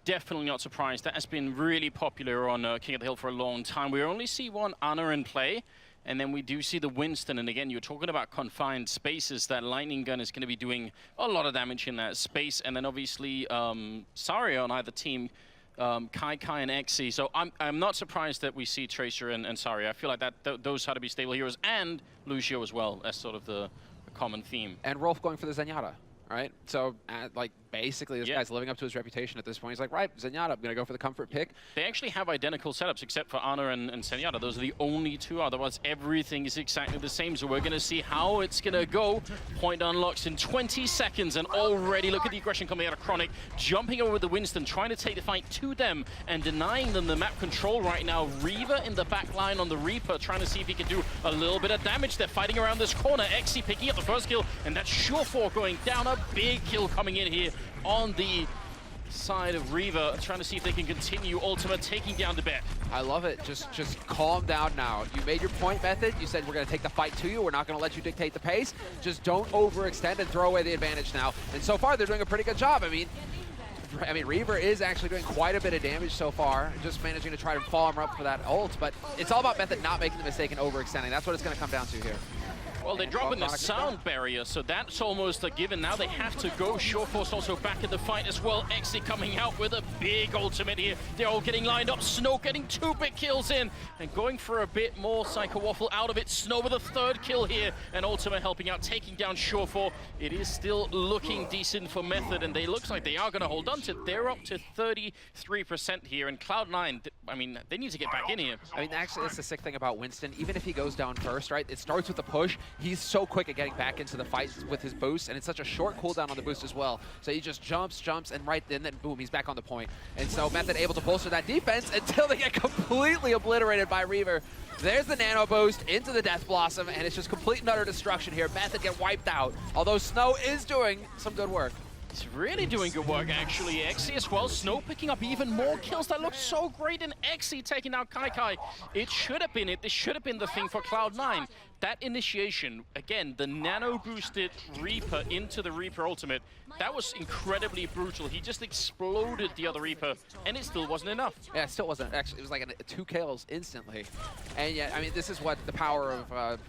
definitely not surprised. That has been really popular on King of the Hill for a long time. We only see one Ana in play, and then we do see the Winston. And again, you're talking about confined spaces. That lightning gun is going to be doing a lot of damage in that space. And then obviously Saria on either team, Kai and Exi. So I'm not surprised that we see Tracer and Saria. I feel like those had to be stable heroes, and Lucio as well as sort of the common theme. And Rolf going for the Zenyatta, right? So like basically this guy's living up to his reputation at this point. He's like, right, Zenyatta, I'm going to go for the comfort pick. They actually have identical setups except for Ana and Zenyatta. Those are the only two. Otherwise, everything is exactly the same. So we're going to see how it's going to go. Point unlocks in 20 seconds. And already, look at the aggression coming out of Chronic. Jumping over the Winston, trying to take the fight to them and denying them the map control right now. Reaver in the back line on the Reaper, trying to see if he can do a little bit of damage. They're fighting around this corner. Exi picking up the first kill. And that's Surefour going down. A big kill coming in here on the side of Reaver, trying to see if they can continue. Ultima taking down the bet. I love it. Just calm down now. You made your point, Method. You said we're going to take the fight to you. We're not going to let you dictate the pace. Just don't overextend and throw away the advantage now. And so far, they're doing a pretty good job. I mean, Reaver is actually doing quite a bit of damage so far, just managing to try to follow him up for that ult. But it's all about Method not making the mistake and overextending. That's what it's going to come down to here. Well, they're dropping the sound barrier, so that's almost a given. Now they have to go. Surefour's also back in the fight as well. Exi coming out with a big ultimate here. They're all getting lined up. Snow getting 2 big kills in and going for a bit more. Psycho Waffle out of it. Snow with a 3rd kill here, and Ultima helping out, taking down Surefour. It is still looking decent for Method, and they looks like they are going to hold on to it. They're up to 33% here, and Cloud9, I mean, they need to get back in here. I mean, actually, that's the sick thing about Winston. Even if he goes down first, right, it starts with a push. He's so quick at getting back into the fight with his boost, and it's such a short cooldown on the boost as well. So he just jumps, and then boom, he's back on the point. And so Method able to bolster that defense until they get completely obliterated by Reaver. There's the nano boost into the Death Blossom, and it's just complete and utter destruction here. Method get wiped out, although Snow is doing some good work. He's really doing good work, actually. Exi as well. Snow picking up even more kills. That looks so great. And Exi taking out Kai. It should have been it. This should have been the thing for Cloud9. That initiation, again, the nano-boosted Reaper into the Reaper ultimate, that was incredibly brutal. He just exploded the other Reaper, and it still wasn't enough. Yeah, it still wasn't. Actually, it was like 2 kills instantly. And yet, I mean, this is what the power of a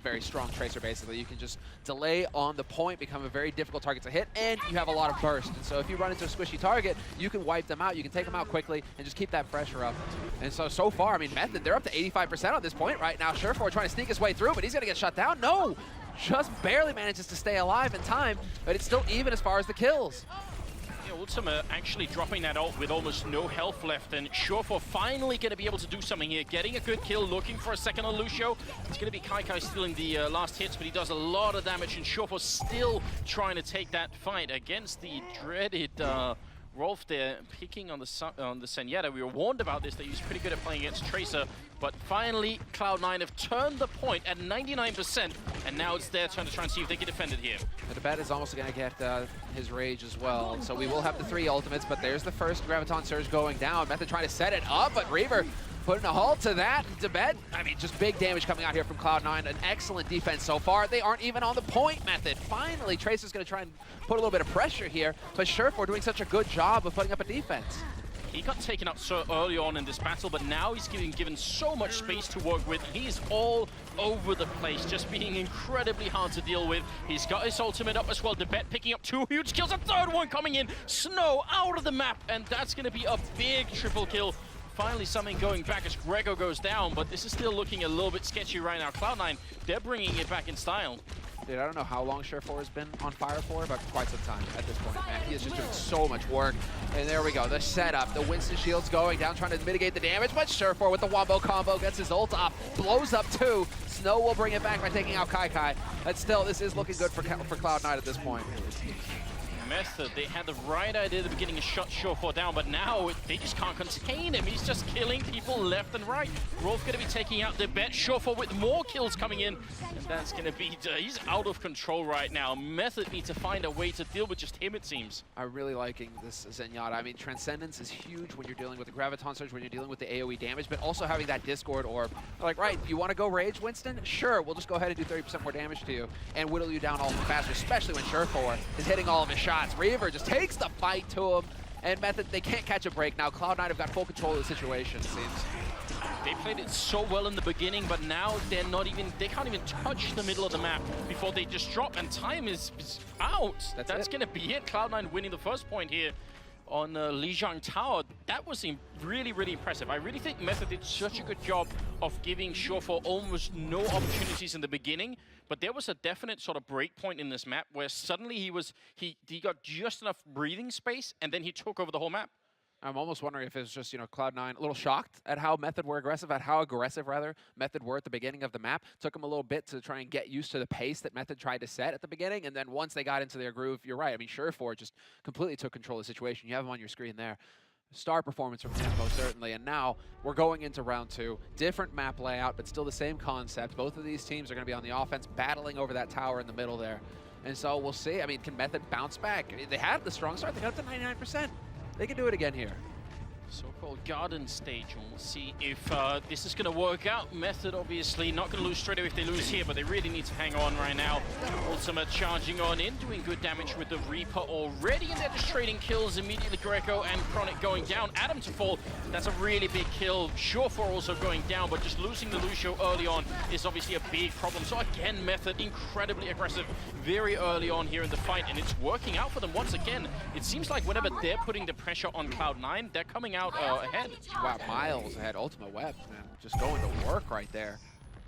very strong Tracer, basically. You can just delay on the point, become a very difficult target to hit, and you have a lot of burst. And so if you run into a squishy target, you can wipe them out. You can take them out quickly and just keep that pressure up. And so far, I mean, Method, they're up to 85% on this point right now. Surefour trying to sneak his way through, but he's going to get shut down. No! Just barely manages to stay alive in time, but it's still even as far as the kills. Yeah, Ultima actually dropping that ult with almost no health left, and Surefour finally going to be able to do something here. Getting a good kill, looking for a second on Lucio. It's going to be Kai stealing the last hits, but he does a lot of damage, and Surefour still trying to take that fight against the dreaded Rolf there, picking on the Zenyatta. We were warned about this, that he's pretty good at playing against Tracer, but finally Cloud9 have turned the point at 99%, and now it's their turn to try and see if they can defend it here. The bet is almost going to get his rage as well, so we will have the 3 ultimates, but there's the first Graviton Surge going down. Method trying to set it up, but Reaver putting a halt to that. Tibet, I mean, just big damage coming out here from Cloud9. An excellent defense so far. They aren't even on the point, Method. Finally, Tracer's going to try and put a little bit of pressure here, but Surefour doing such a good job of putting up a defense. He got taken up so early on in this battle, but now he's given so much space to work with. He's all over the place, just being incredibly hard to deal with. He's got his ultimate up as well. Debet picking up 2 huge kills, a 3rd one coming in. Snow out of the map, and that's going to be a big triple kill. Finally something going back as Gregor goes down, but this is still looking a little bit sketchy right now. Cloud9, they're bringing it back in style. Dude, I don't know how long Surefour has been on fire for, but quite some time at this point, man. He is just doing so much work. And there we go, the setup. The Winston shield's going down, trying to mitigate the damage, but Surefour with the wombo combo gets his ult off, blows up 2. Snow will bring it back by taking out Kai. But still, this is looking good for Cloud9 at this point. Method, they had the right idea at the beginning to shut Surefour down, but now they just can't contain him. He's just killing people left and right. Rolf going to be taking out the bet. Surefour with more kills coming in, and that's going to be, he's out of control right now. Method need to find a way to deal with just him, it seems. I'm really liking this Zenyatta. I mean, Transcendence is huge when you're dealing with the Graviton Surge, when you're dealing with the AoE damage, but also having that Discord Orb. Like, right, you want to go Rage, Winston? Sure, we'll just go ahead and do 30% more damage to you and whittle you down all the faster, especially when Surefour is hitting all of his shots. Reaver just takes the fight to him, And Method, they can't catch a break now. Cloud9 have got full control of the situation, it seems. They played it so well in the beginning, but now they can't even touch the middle of the map before they just drop, and time is out. That's going to be it. Cloud9 winning the first point here on Lijiang Tower. That was really, really impressive. I really think Method did such a good job of giving Surefour almost no opportunities in the beginning, but there was a definite sort of break point in this map where suddenly he got just enough breathing space, and then he took over the whole map. I'm almost wondering if it was just, Cloud9 a little shocked at how Method were aggressive, at how aggressive, rather, Method were at the beginning of the map. Took them a little bit to try and get used to the pace that Method tried to set at the beginning, and then once they got into their groove, you're right. I mean, Surefour just completely took control of the situation. You have them on your screen there. Star performance from him, most certainly. And now we're going into round 2. Different map layout, but still the same concept. Both of these teams are going to be on the offense, battling over that tower in the middle there. And so we'll see. I mean, can Method bounce back? I mean, they had the strong start. They got up to 99%. They can do it again here. So-called garden stage, and we'll see if this is going to work out. Method, obviously, not going to lose straight away if they lose here, but they really need to hang on right now. Ultimate charging on in, doing good damage with the Reaper already, and they're just trading kills immediately. Greco and Chronic going down. Adam to fall, that's a really big kill. Surefour also going down, but just losing the Lucio early on is obviously a big problem. So again, Method, incredibly aggressive very early on here in the fight, and it's working out for them once again. It seems like whenever they're putting the pressure on Cloud9, they're coming out ahead. Wow, miles ahead. Ultimate Web, man, just going to work right there.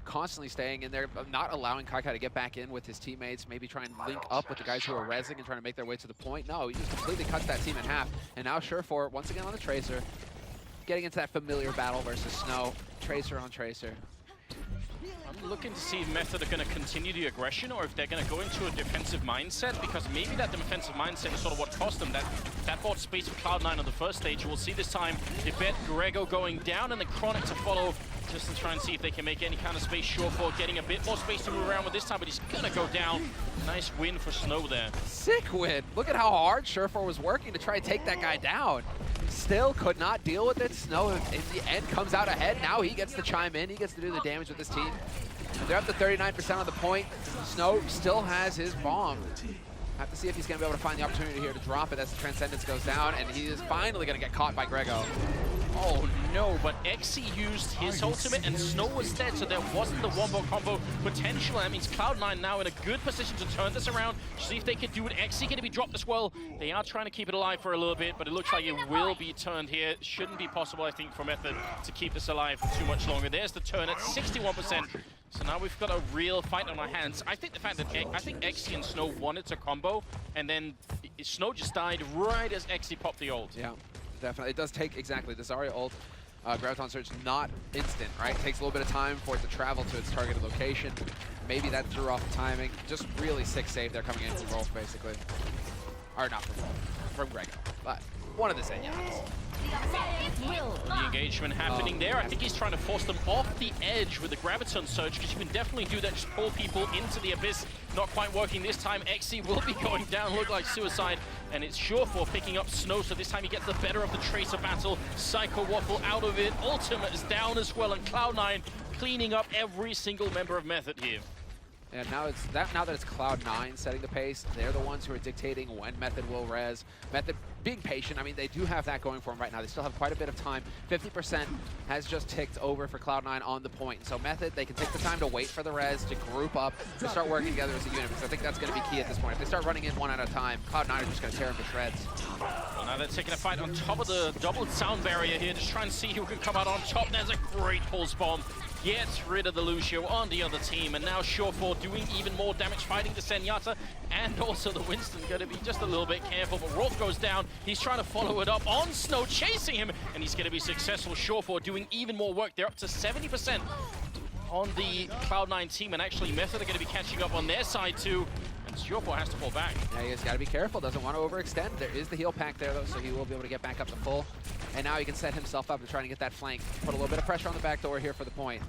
Constantly staying in there, not allowing Kaikai to get back in with his teammates, maybe try and link up with the guys who are rezzing and trying to make their way to the point. No, he just completely cuts that team in half. And now Surefour, once again on the Tracer, getting into that familiar battle versus Snow. Tracer on Tracer. I'm looking to see if Method are going to continue the aggression or if they're going to go into a defensive mindset, because maybe that defensive mindset is sort of what cost them that bought space for Cloud9 on the first stage. We'll see this time they bet Grego going down and the Chronic to follow just to try and see if they can make any kind of space. Surefour getting a bit more space to move around with this time, but he's going to go down. Nice win for Snow there. Sick win. Look at how hard Surefour was working to try and take that guy down. Still could not deal with it. Snow, in the end, comes out ahead. Now he gets to chime in. He gets to do the damage with his team. They're up to 39% on the point. Snow still has his bomb. Have to see if he's going to be able to find the opportunity here to drop it as the Transcendence goes down, and he is finally going to get caught by Grego. Oh no, but Xe used his ultimate and Snow was dead, so there wasn't the wombo combo potential. That means Cloud9 now in a good position to turn this around, see if they can do it. Xe going to be dropped as well. They are trying to keep it alive for a little bit, but it looks like it will be turned here. Shouldn't be possible, I think, for Method to keep this alive for too much longer. There's the turn at 61%. So now we've got a real fight on our hands. I think the fact that Xe and Snow wanted to combo, and then Snow just died right as Xe popped the ult. Yeah, definitely. It does take, exactly, the Zarya ult, Graviton Surge, not instant, right? It takes a little bit of time for it to travel to its targeted location. Maybe that threw off the timing. Just really sick save there coming in from Rolf, basically. Or not from Rolf, from Grego, but one of the Zenyatas. The engagement happening there. I think he's trying to force them off the edge with the Graviton Surge, because you can definitely do that, just pull people into the abyss. Not quite working this time. Xe will be going down, look like suicide, and it's Surefour picking up Snow, so this time he gets the better of the Tracer battle. Psycho Waffle out of it. Ultimate is down as well, and Cloud9 cleaning up every single member of Method here. And now that it's Cloud9 setting the pace, they're the ones who are dictating when Method will res. Method being patient, I mean, they do have that going for them right now. They still have quite a bit of time. 50% has just ticked over for Cloud9 on the point. So Method, they can take the time to wait for the res, to group up, to start working together as a unit, because I think that's going to be key at this point. If they start running in one at a time, Cloud9 are just going to tear them to shreds. Well, now they're taking a fight on top of the double sound barrier here, just trying to see who can come out on top. There's a great pulse bomb. Gets rid of the Lucio on the other team, and now Surefour doing even more damage fighting the Zenyatta, and also the Winston going to be just a little bit careful, but Rolf goes down. He's trying to follow it up on Snow, chasing him, and he's going to be successful. Surefour doing even more work. They're up to 70% on the Cloud9 team, and actually Method are going to be catching up on their side too, and Surefour has to pull back. Yeah, he's got to be careful, doesn't want to overextend. There is the heal pack there though, so he will be able to get back up to full. And now he can set himself up to try and get that flank. Put a little bit of pressure on the back door here for the point.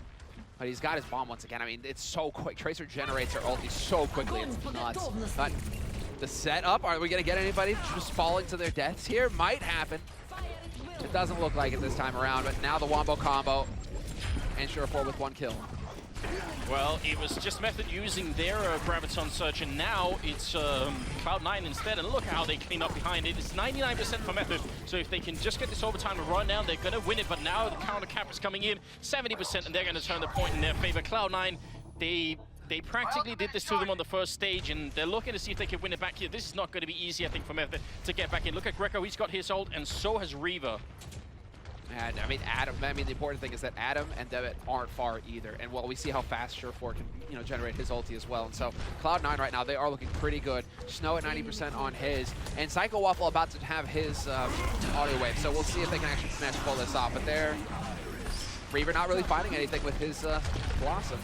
But he's got his bomb once again. I mean, it's so quick. Tracer generates her ulti so quickly, it's nuts. But the setup, are we going to get anybody just falling to their deaths here? Might happen. It doesn't look like it this time around, but now the wombo combo. And Surefour with one kill. Well, it was just Method using their Graviton Surge, and now it's Cloud9 instead. And look how they clean up behind it. It's 99% for Method, so if they can just get this overtime and run down, they're going to win it. But now the counter cap is coming in, 70%, and they're going to turn the point in their favor. Cloud9, they practically did this to them on the first stage, and they're looking to see if they can win it back here. This is not going to be easy, I think, for Method to get back in. Look at Greco, he's got his ult, and so has Reaver. And I mean, the important thing is that Adam and Devitt aren't far either. And well, we see how fast Surefour can, generate his ulti as well. And so Cloud9 right now, they are looking pretty good. Snow at 90% on his, and Psycho Waffle about to have his audio wave. So we'll see if they can actually pull this off. But they're Reaver not really finding anything with his Blossom.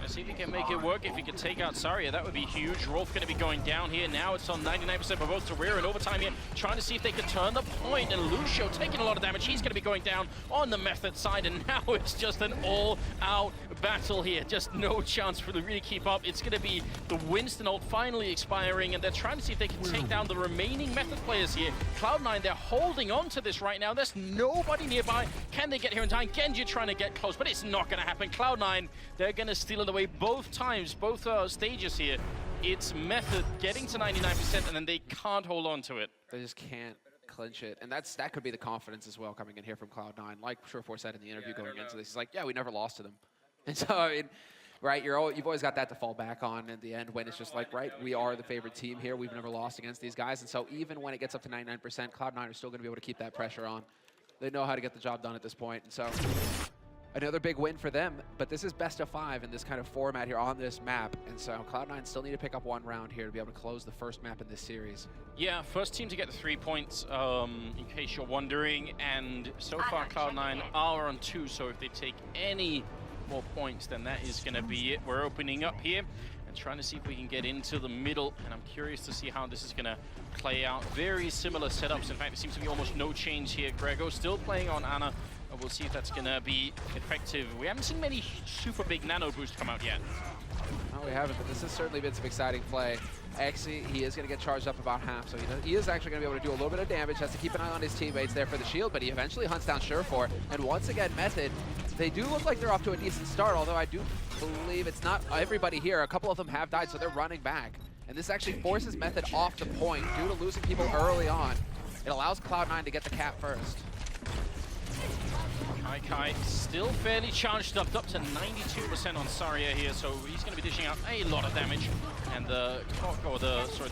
See if he can make it work. If he can take out Saria, that would be huge. Rolf going to be going down here. Now it's on 99% for both Career and overtime here, trying to see if they can turn the point. And Lucio taking a lot of damage. He's going to be going down on the Method side, and now it's just an all-out battle here. Just no chance for them to really keep up. It's going to be the Winston ult finally expiring, and they're trying to see if they can take down the remaining Method players here. Cloud9, they're holding on to this right now. There's nobody nearby. Can they get here in time? Genji trying to get close, but it's not going to happen. Cloud9, they're going to steal it away both times, both stages here. It's Method getting to 99%, and then they can't hold on to it. They just can't clinch it, and that could be the confidence as well coming in here from Cloud9. Like Surefour said in the interview going into this, he's like, yeah, we never lost to them. And so, I mean, right, you've always got that to fall back on in the end when it's just like, right, we are the favorite team here. We've never lost against these guys. And so even when it gets up to 99%, Cloud9 are still going to be able to keep that pressure on. They know how to get the job done at this point. And so another big win for them, but this is best of 5 in this kind of format here on this map. And so Cloud9 still need to pick up one round here to be able to close the first map in this series. Yeah, first team to get the 3 points, in case you're wondering. And so far, Cloud9 are on 2, so if they take any more points, then that is going to be it. We're opening up here and trying to see if we can get into the middle, and I'm curious to see how this is going to play out. Very similar setups. In fact, there seems to be almost no change here. Grego still playing on Ana. We'll see if that's going to be effective. We haven't seen many super big nano boosts come out yet. No, we haven't, but this has certainly been some exciting play. Exy, he is going to get charged up about half, so he is actually going to be able to do a little bit of damage. Has to keep an eye on his teammates there for the shield, but he eventually hunts down Surefour. And once again, Method, they do look like they're off to a decent start, although I do believe it's not everybody here. A couple of them have died, so they're running back. And this actually forces Method off the point due to losing people early on. It allows Cloud9 to get the cap first. Kai still fairly charged up to 92% on Saria here, so he's going to be dishing out a lot of damage. And the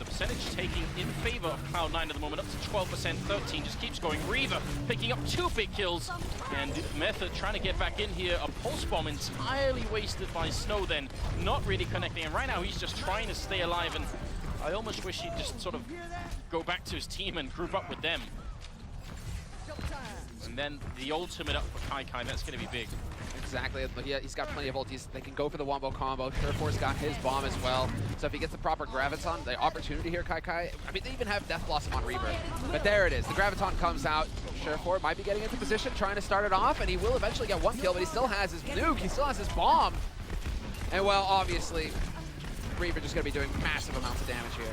percentage taking in favor of Cloud9 at the moment, up to 12%, 13 just keeps going. Reaver picking up 2 big kills, and Method trying to get back in here. A pulse bomb entirely wasted by Snow then, not really connecting. And right now he's just trying to stay alive, and I almost wish he'd just sort of go back to his team and group up with them. And then the ultimate up for Kai, that's going to be big. Exactly, but he's got plenty of ultis. They can go for the wombo combo. Surefour's got his bomb as well. So if he gets the proper Graviton, the opportunity here, Kai, I mean, they even have Death Blossom on Reaver. But there it is. The Graviton comes out. Surefour might be getting into position, trying to start it off, and he will eventually get 1 kill, but he still has his nuke. He still has his bomb. And, well, obviously, Reaver just going to be doing massive amounts of damage here.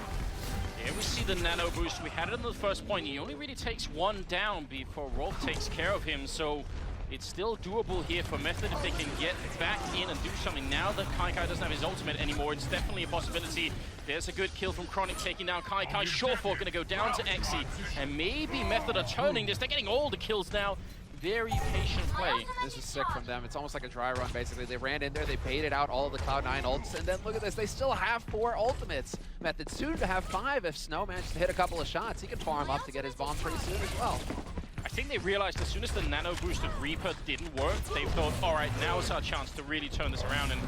Here we see the nano boost. We had it on the first point. He only really takes 1 down before Rolf takes care of him, so it's still doable here for Method if they can get back in and do something. Now that Kai doesn't have his ultimate anymore, it's definitely a possibility. There's a good kill from Chronic taking down Kai. Surefour going to go down to Exy, and maybe Method are turning this. They're getting all the kills now. Very patient play. This is sick from them. It's almost like a dry run, basically. They ran in there, they baited out all of the Cloud9 ults, and then look at this. They still have 4 ultimates. Method soon to have 5 if Snow manages to hit a couple of shots. He can farm up to get his bomb pretty soon as well. I think they realized as soon as the nano boost of Reaper didn't work, they thought, all right, now is our chance to really turn this around, and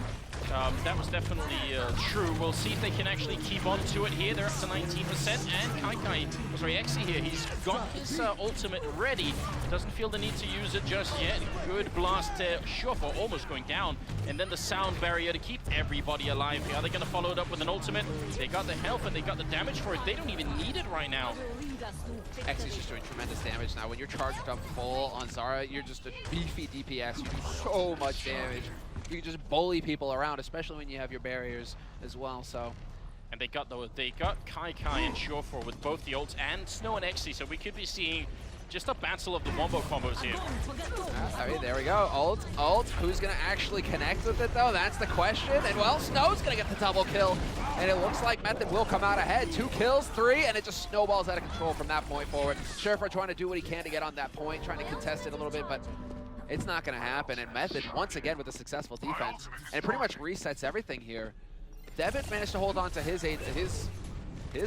that was definitely true. We'll see if they can actually keep on to it here. They're up to 19%, and Exy here, he's got his ultimate ready. Doesn't feel the need to use it just yet. Good blast there. Surefour almost going down, and then the sound barrier to keep everybody alive. Are they going to follow it up with an ultimate? They got the health and they got the damage for it. They don't even need it right now. Exy's just doing tremendous damage now. When you're charged up full on Zara, you're just a beefy DPS. You do so much damage. You can just bully people around, especially when you have your barriers as well. So, and they got Kai and Surefour with both the ults and Snow and Exy, so we could be seeing just a battle of the wombo combos here. I mean, there we go. Ult. Who's going to actually connect with it, though? That's the question. And, well, Snow's going to get the double kill. And it looks like Method will come out ahead. 2 kills, 3, and it just snowballs out of control from that point forward. Surfer trying to do what he can to get on that point, trying to contest it a little bit, but it's not going to happen. And Method, once again, with a successful defense, and it pretty much resets everything here. Devin managed to hold on to his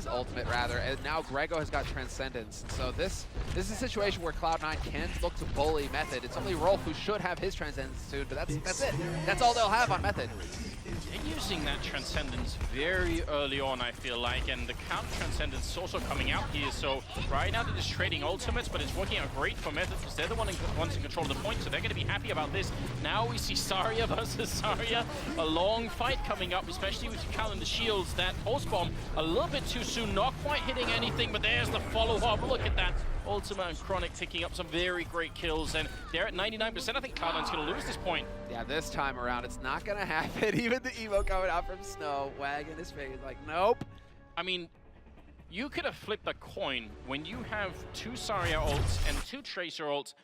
ultimate, rather, and now Grego has got Transcendence. So this is a situation where Cloud9 can look to bully Method. It's only Rolf who should have his Transcendence soon, but that's it. That's all they'll have on Method. They're using that Transcendence very early on, I feel like, and the counter Transcendence is also coming out here. So right now they're just trading ultimates, but it's working out great for Method because they're the ones in control of the point, so they're going to be happy about this. Now we see Saria versus Saria, a long fight coming up, especially with Cal and the shields. That pulse bomb a little bit too soon, not quite hitting anything, but there's the follow-up. Look at that. Ultima and Chronic picking up some very great kills, and they're at 99%. I think Cloud9's going to lose this point. Yeah, this time around, it's not going to happen. Even the Evo coming out from Snow, wagging his face like, nope. I mean, you could have flipped a coin when you have 2 Saria ults and 2 Tracer ults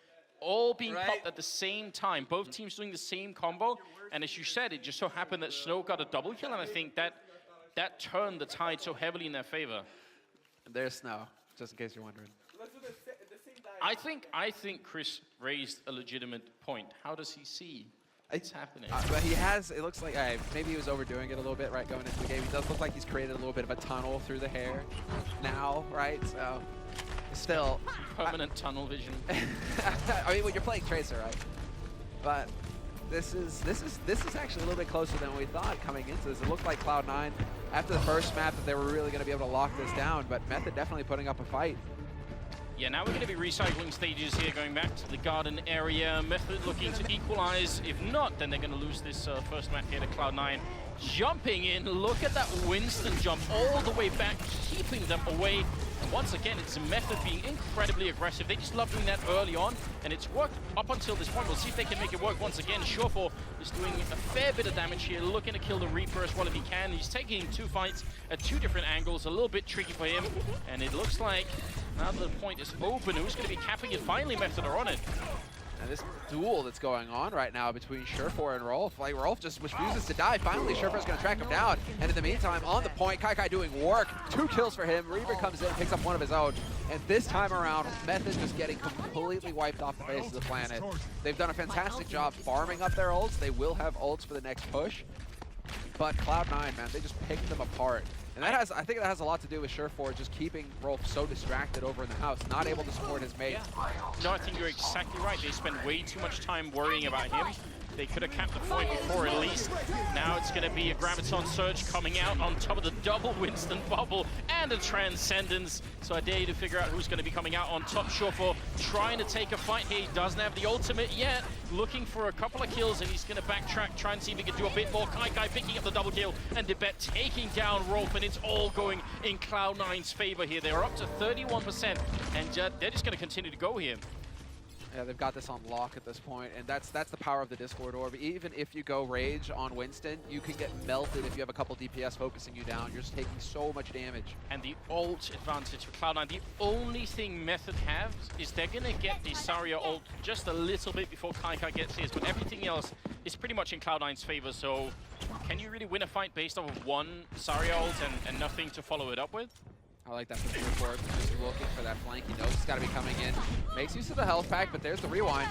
all being popped at the same time, both teams doing the same combo, and as you said, it just so happened that Snow got a double kill, and I think that turned the tide so heavily in their favor. There's Snow, just in case you're wondering. I think Chris raised a legitimate point. How does he see it's happening? But he has, it looks like, maybe he was overdoing it a little bit, right, going into the game. He does look like he's created a little bit of a tunnel through the hair now, right? So, still. Permanent tunnel vision. I mean, when you're playing Tracer, right? But this is actually a little bit closer than we thought coming into this. It looked like Cloud9, after the first map, that they were really going to be able to lock this down, but Method definitely putting up a fight. Yeah, now we're going to be recycling stages here, going back to the garden area. Method looking to equalize. If not, then they're going to lose this first map here to Cloud9. Jumping in, look at that Winston jump all the way back, keeping them away. And once again, it's Method being incredibly aggressive. They just love doing that early on, and it's worked up until this point. We'll see if they can make it work once again. Surefour is doing a fair bit of damage here, looking to kill the Reaper as well if he can. He's taking 2 fights at 2 different angles, a little bit tricky for him. And it looks like now that the point is open, who's going to be capping it? Finally, Method are on it. And this duel that's going on right now between Surefour and Rolf, like Rolf just refuses to die. Finally, Surefour's going to track him down. And in the meantime, on the point, Kai doing work. 2 kills for him. Reaver comes in, picks up one of his own. And this time around, Method just getting completely wiped off the face of the planet. They've done a fantastic job farming up their ults. They will have ults for the next push. But Cloud9, man, they just picked them apart. And that I think that has a lot to do with Surefour just keeping Rolf so distracted over in the house, not able to support his mate. No, I think you're exactly right. They spend way too much time worrying about him. They could have capped the point before at least. Now it's going to be a Graviton Surge coming out on top of the double Winston bubble and a Transcendence. So I dare you to figure out who's going to be coming out on top. Surefour trying to take a fight here. He doesn't have the ultimate yet. Looking for a couple of kills, and he's going to backtrack, try and see if he can do a bit more. Kai picking up the double kill, and Debet taking down Rolf, and it's all going in Cloud9's favor here. They're up to 31%, and they're just going to continue to go here. Yeah, they've got this on lock at this point, and that's the power of the Discord Orb. Even if you go Rage on Winston, you can get melted if you have a couple DPS focusing you down. You're just taking so much damage. And the ult advantage for Cloud9, the only thing Method have is they're going to get the Saria ult just a little bit before Kai gets his, but everything else is pretty much in Cloud9's favor. So can you really win a fight based off of 1 Saria ult and nothing to follow it up with? I like that from Surefour, just looking for that flank. He knows it's got to be coming in. Makes use of the health pack, but there's the rewind.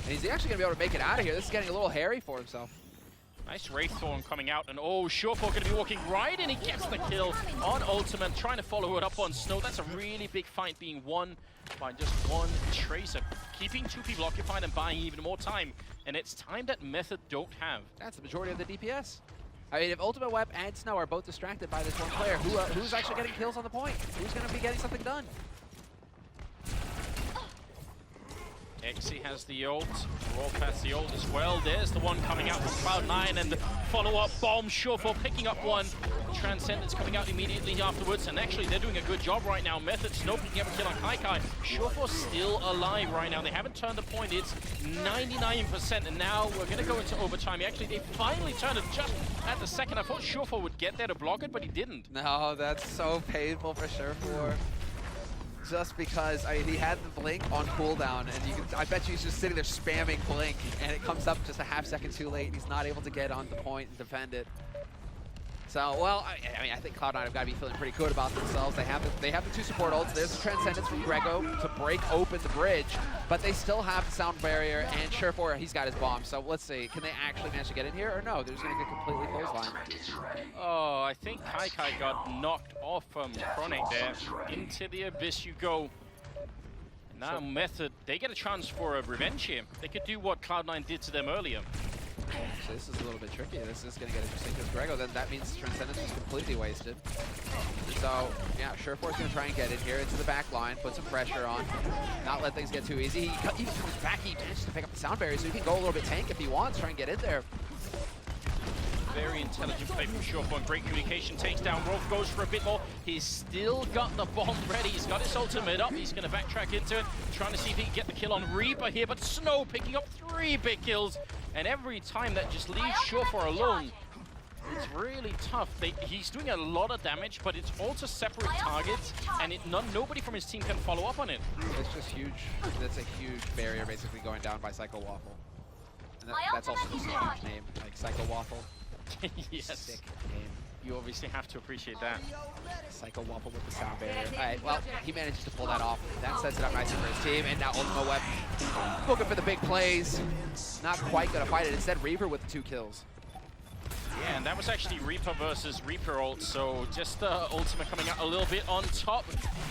And he's actually going to be able to make it out of here. This is getting a little hairy for himself. Nice Wraiththorn coming out, and Surefour going to be walking right in. He gets the kill on Ultimate, trying to follow it up on Snow. That's a really big fight being won by just 1 Tracer, keeping 2 people occupied and buying even more time. And it's time that Method don't have. That's the majority of the DPS. I mean, if Ultimate Web and Snow are both distracted by this one player, who's actually getting kills on the point? Who's going to be getting something done? Exy has the ult, Rolf has the ult as well. There's the one coming out from Cloud9, and the follow-up bomb. Surefour picking up 1. Transcendence coming out immediately afterwards, and actually they're doing a good job right now. Method, Snow picking up a kill on Kai. Surefour still alive right now. They haven't turned the point. It's 99%, and now we're going to go into overtime. Actually, they finally turned it just at the second. I thought Surefour would get there to block it, but he didn't. No, that's so painful for Surefour. just because he had the blink on cooldown, and I bet you he's just sitting there spamming blink, and it comes up just a half second too late, and he's not able to get on the point and defend it. So, well, I mean, I think Cloud9 have got to be feeling pretty good about themselves. They have the two support ults. There's the Transcendence from Grego to break open the bridge, but they still have the sound barrier, and Surefour, he's got his bomb. So let's see, can they actually manage to get in here, or no? They're just going to get completely clotheslined. Oh, I think Kai got knocked off from Chronic there. Into the abyss you go. Now Method, they get a chance for a revenge here. They could do what Cloud9 did to them earlier. So this is a little bit tricky. This is going to get interesting because Grego, then that means Transcendence was completely wasted. So, yeah, Surefour's going to try and get in here into the back line, put some pressure on, not let things get too easy. He even comes back, he manages to pick up the sound barrier, so he can go a little bit tank if he wants, try and get in there. Very intelligent play from Surefour. Great communication. Takes down Rolf, goes for a bit more. He's still got the bomb ready. He's got his ultimate up. He's going to backtrack into it, trying to see if he can get the kill on Reaper here. But Snow picking up 3 big kills. And every time that just leaves Surefour alone, it's really tough. He's doing a lot of damage, but it's all to separate targets, and nobody from his team can follow up on it. It's just huge. That's a huge barrier basically going down by Psycho Waffle. And that's also just a huge name, like Psycho Waffle. Yes. Sick name. You obviously have to appreciate that. Psycho Waffle with the sound barrier. All right, well, he manages to pull that off. That sets it up nicely for his team, and now Ultimate Weapon looking for the big plays. Not quite gonna fight it. Instead, Reaper with the 2 kills. Yeah, and that was actually Reaper versus Reaper ult, so just Ultimate coming out a little bit on top.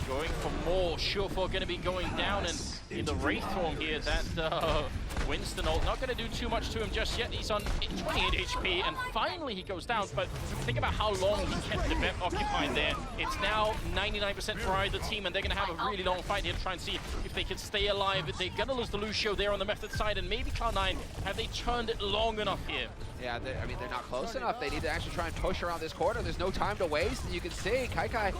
Going for more. Surefour going to be going down, and in the Wraith form here, that Winston ult not going to do too much to him just yet. He's on 28 HP, and finally he goes down, but think about how long he kept the map occupied there. It's now 99% for either team, and they're going to have a really long fight here to try and see if they can stay alive. They're going to lose the Lucio there on the Method side, and maybe Cloud9, have they turned it long enough here? Yeah, I mean, they're not close enough. They need to actually try and push around this corner. There's no time to waste, and you can see Kai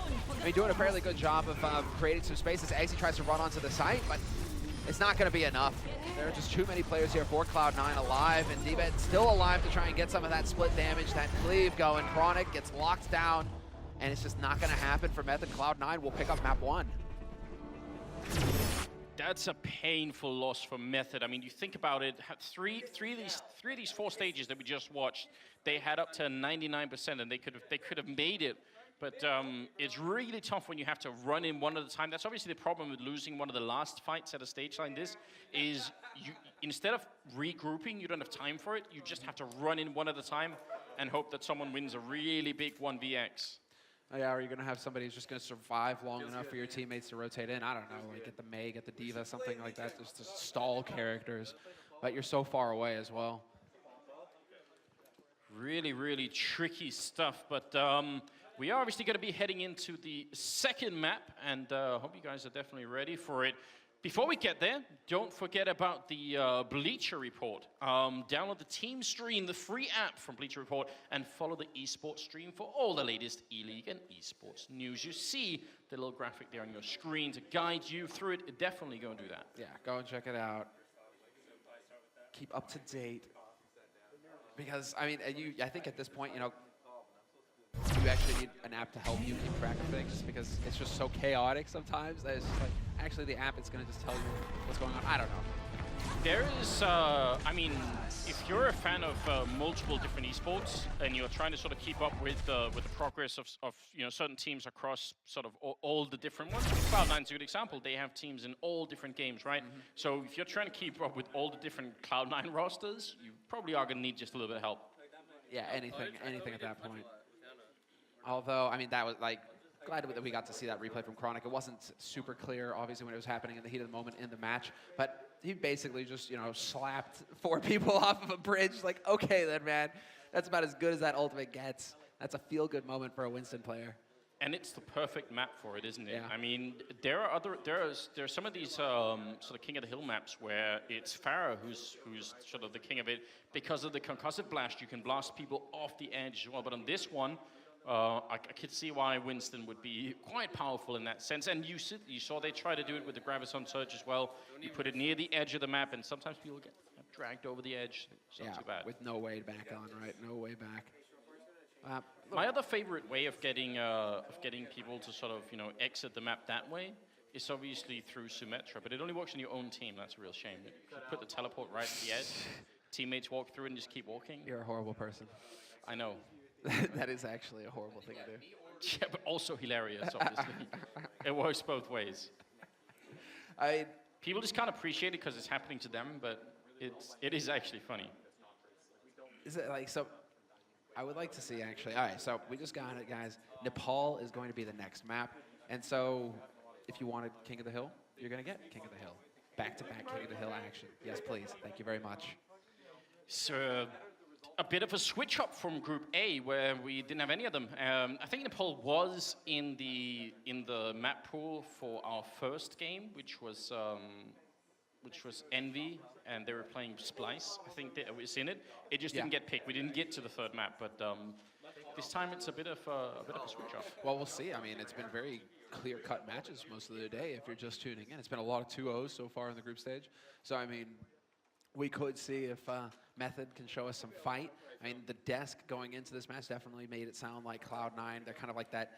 doing a fairly good job of creating some space as Eggsy tries to run onto the site, but it's not going to be enough. There are just too many players here for Cloud9 alive, and D-Bet still alive to try and get some of that split damage, that cleave going. Chronic gets locked down, and it's just not going to happen for Method. Cloud9 will pick up map 1. That's a painful loss for Method. I mean, you think about it, three of these 4 stages that we just watched, they had up to 99%, and they could have made it. But it's really tough when you have to run in one at a time. That's obviously the problem with losing one of the last fights at a stage like this, is instead of regrouping, you don't have time for it. You just have to run in one at a time and hope that someone wins a really big 1vx. Oh, yeah, are you going to have somebody who's just going to survive long enough for your teammates to rotate in? I don't know, like get the May, get the Diva, something like that, just to stall characters. But you're so far away as well. Really, really tricky stuff, but we are obviously going to be heading into the second map, and hope you guys are definitely ready for it. Before we get there, don't forget about the Bleacher Report. Download the Team Stream, the free app from Bleacher Report, and follow the eSports stream for all the latest E-League and eSports news. You see the little graphic there on your screen to guide you through it. Definitely go and do that. Yeah, go and check it out. Keep up to date. Because, I mean, I think at this point, you know, you actually need an app to help you keep track of things, because it's just so chaotic sometimes that it's just like, actually the app is going to just tell you what's going on. I don't know. There is, I mean, if you're a fan of multiple different esports and you're trying to sort of keep up with the progress of you know, certain teams across sort of all the different ones, Cloud9's a good example. They have teams in all different games, right? Mm-hmm. So if you're trying to keep up with all the different Cloud9 rosters, you probably are going to need just a little bit of help. Yeah, anything at that point. Although, I mean, that was like, glad that we got to see that replay from Chronic. It wasn't super clear, obviously, when it was happening in the heat of the moment in the match, but he basically just, you know, slapped 4 people off of a bridge. Like, okay then, man, that's about as good as that ultimate gets. That's a feel-good moment for a Winston player. And it's the perfect map for it, isn't it? Yeah. I mean, there are some of these sort of King of the Hill maps where it's Pharah who's sort of the king of it. Because of the concussive blast, you can blast people off the edge as well. But on this one, I could see why Winston would be quite powerful in that sense. And you saw they try to do it with the Gravison Surge as well. You put it near the edge of the map, and sometimes people get dragged over the edge. It's not too bad. With no way back on, right? No way back. My other favorite way of getting people to sort of, you know, exit the map that way is obviously through Symmetra, but it only works on your own team. That's a real shame. You put the teleport right at the edge, teammates walk through and just keep walking. You're a horrible person. I know. That is actually a horrible thing to do. Yeah, but also hilarious, obviously. It works both ways. People just can't appreciate it because it's happening to them, but it is actually funny. Is it like, so I would like to see actually, all right, so we just got it, guys. Nepal is going to be the next map. And so if you wanted King of the Hill, you're going to get King of the Hill. Back-to-back King of the Hill action. Yes, please. Thank you very much. So a bit of a switch up from Group A, where we didn't have any of them. I think Nepal was in the map pool for our first game, which was Envy, and they were playing Splice. I think that was in it. It just didn't get picked. We didn't get to the third map, but this time it's a bit of a switch up. Well, we'll see. I mean, it's been very clear-cut matches most of the day if you're just tuning in. It's been a lot of 2-0s so far in the group stage. So, I mean, we could see if Method can show us some fight. I mean, the desk going into this match definitely made it sound like Cloud9. They're kind of like that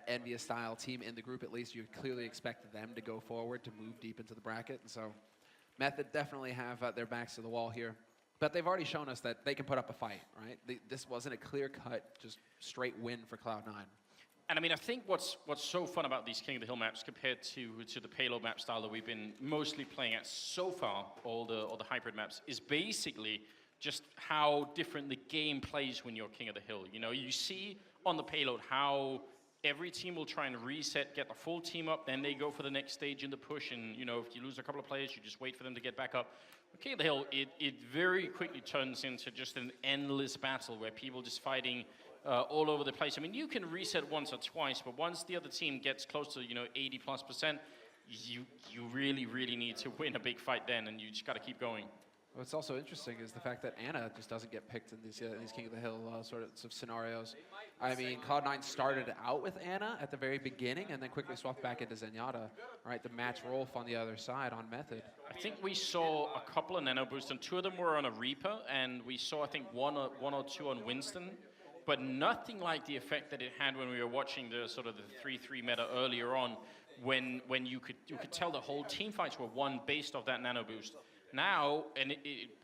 Envious-style team in the group. At least you clearly expect them to go forward, to move deep into the bracket. And so Method definitely have their backs to the wall here. But they've already shown us that they can put up a fight, right? This wasn't a clear-cut, just straight win for Cloud9. And I mean, I think what's so fun about these King of the Hill maps compared to the payload map style that we've been mostly playing at so far, all the hybrid maps, is basically just how different the game plays when you're King of the Hill. You know, you see on the payload how every team will try and reset, get the full team up, then they go for the next stage in the push, and you know, if you lose a couple of players, you just wait for them to get back up. With King of the Hill, it very quickly turns into just an endless battle where people just fighting all over the place. I mean, you can reset once or twice, but once the other team gets close to, 80+%, you really, really need to win a big fight then, and you just got to keep going. What's also interesting is the fact that Ana just doesn't get picked in these King of the Hill sorts of scenarios. I mean, Cloud9 started out with Ana at the very beginning and then quickly swapped back into Zenyatta. Right, the match Rolf on the other side on Method. I think we saw a couple of nano boosts, and 2 of them were on a Reaper, and we saw, I think, one or two on Winston. But nothing like the effect that it had when we were watching the sort of the 3-3 meta earlier on, when you could tell the whole team fights were won based off that nano boost. Now, and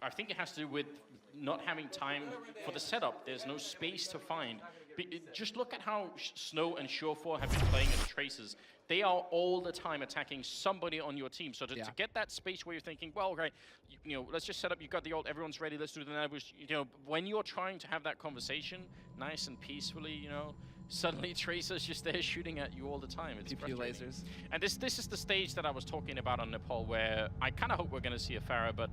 I think it has to do with not having time for the setup. There's no space to find. Just look at how Snow and Surefour have been playing as Tracers. They are all the time attacking somebody on your team. So to get that space where you're thinking, well, right, let's just set up, you've got the ult, everyone's ready, let's do the nano boost. When you're trying to have that conversation, nice and peacefully, suddenly Tracer's just there shooting at you all the time. It's PPU lasers. And this is the stage that I was talking about on Nepal, where I kind of hope we're going to see a Pharah, but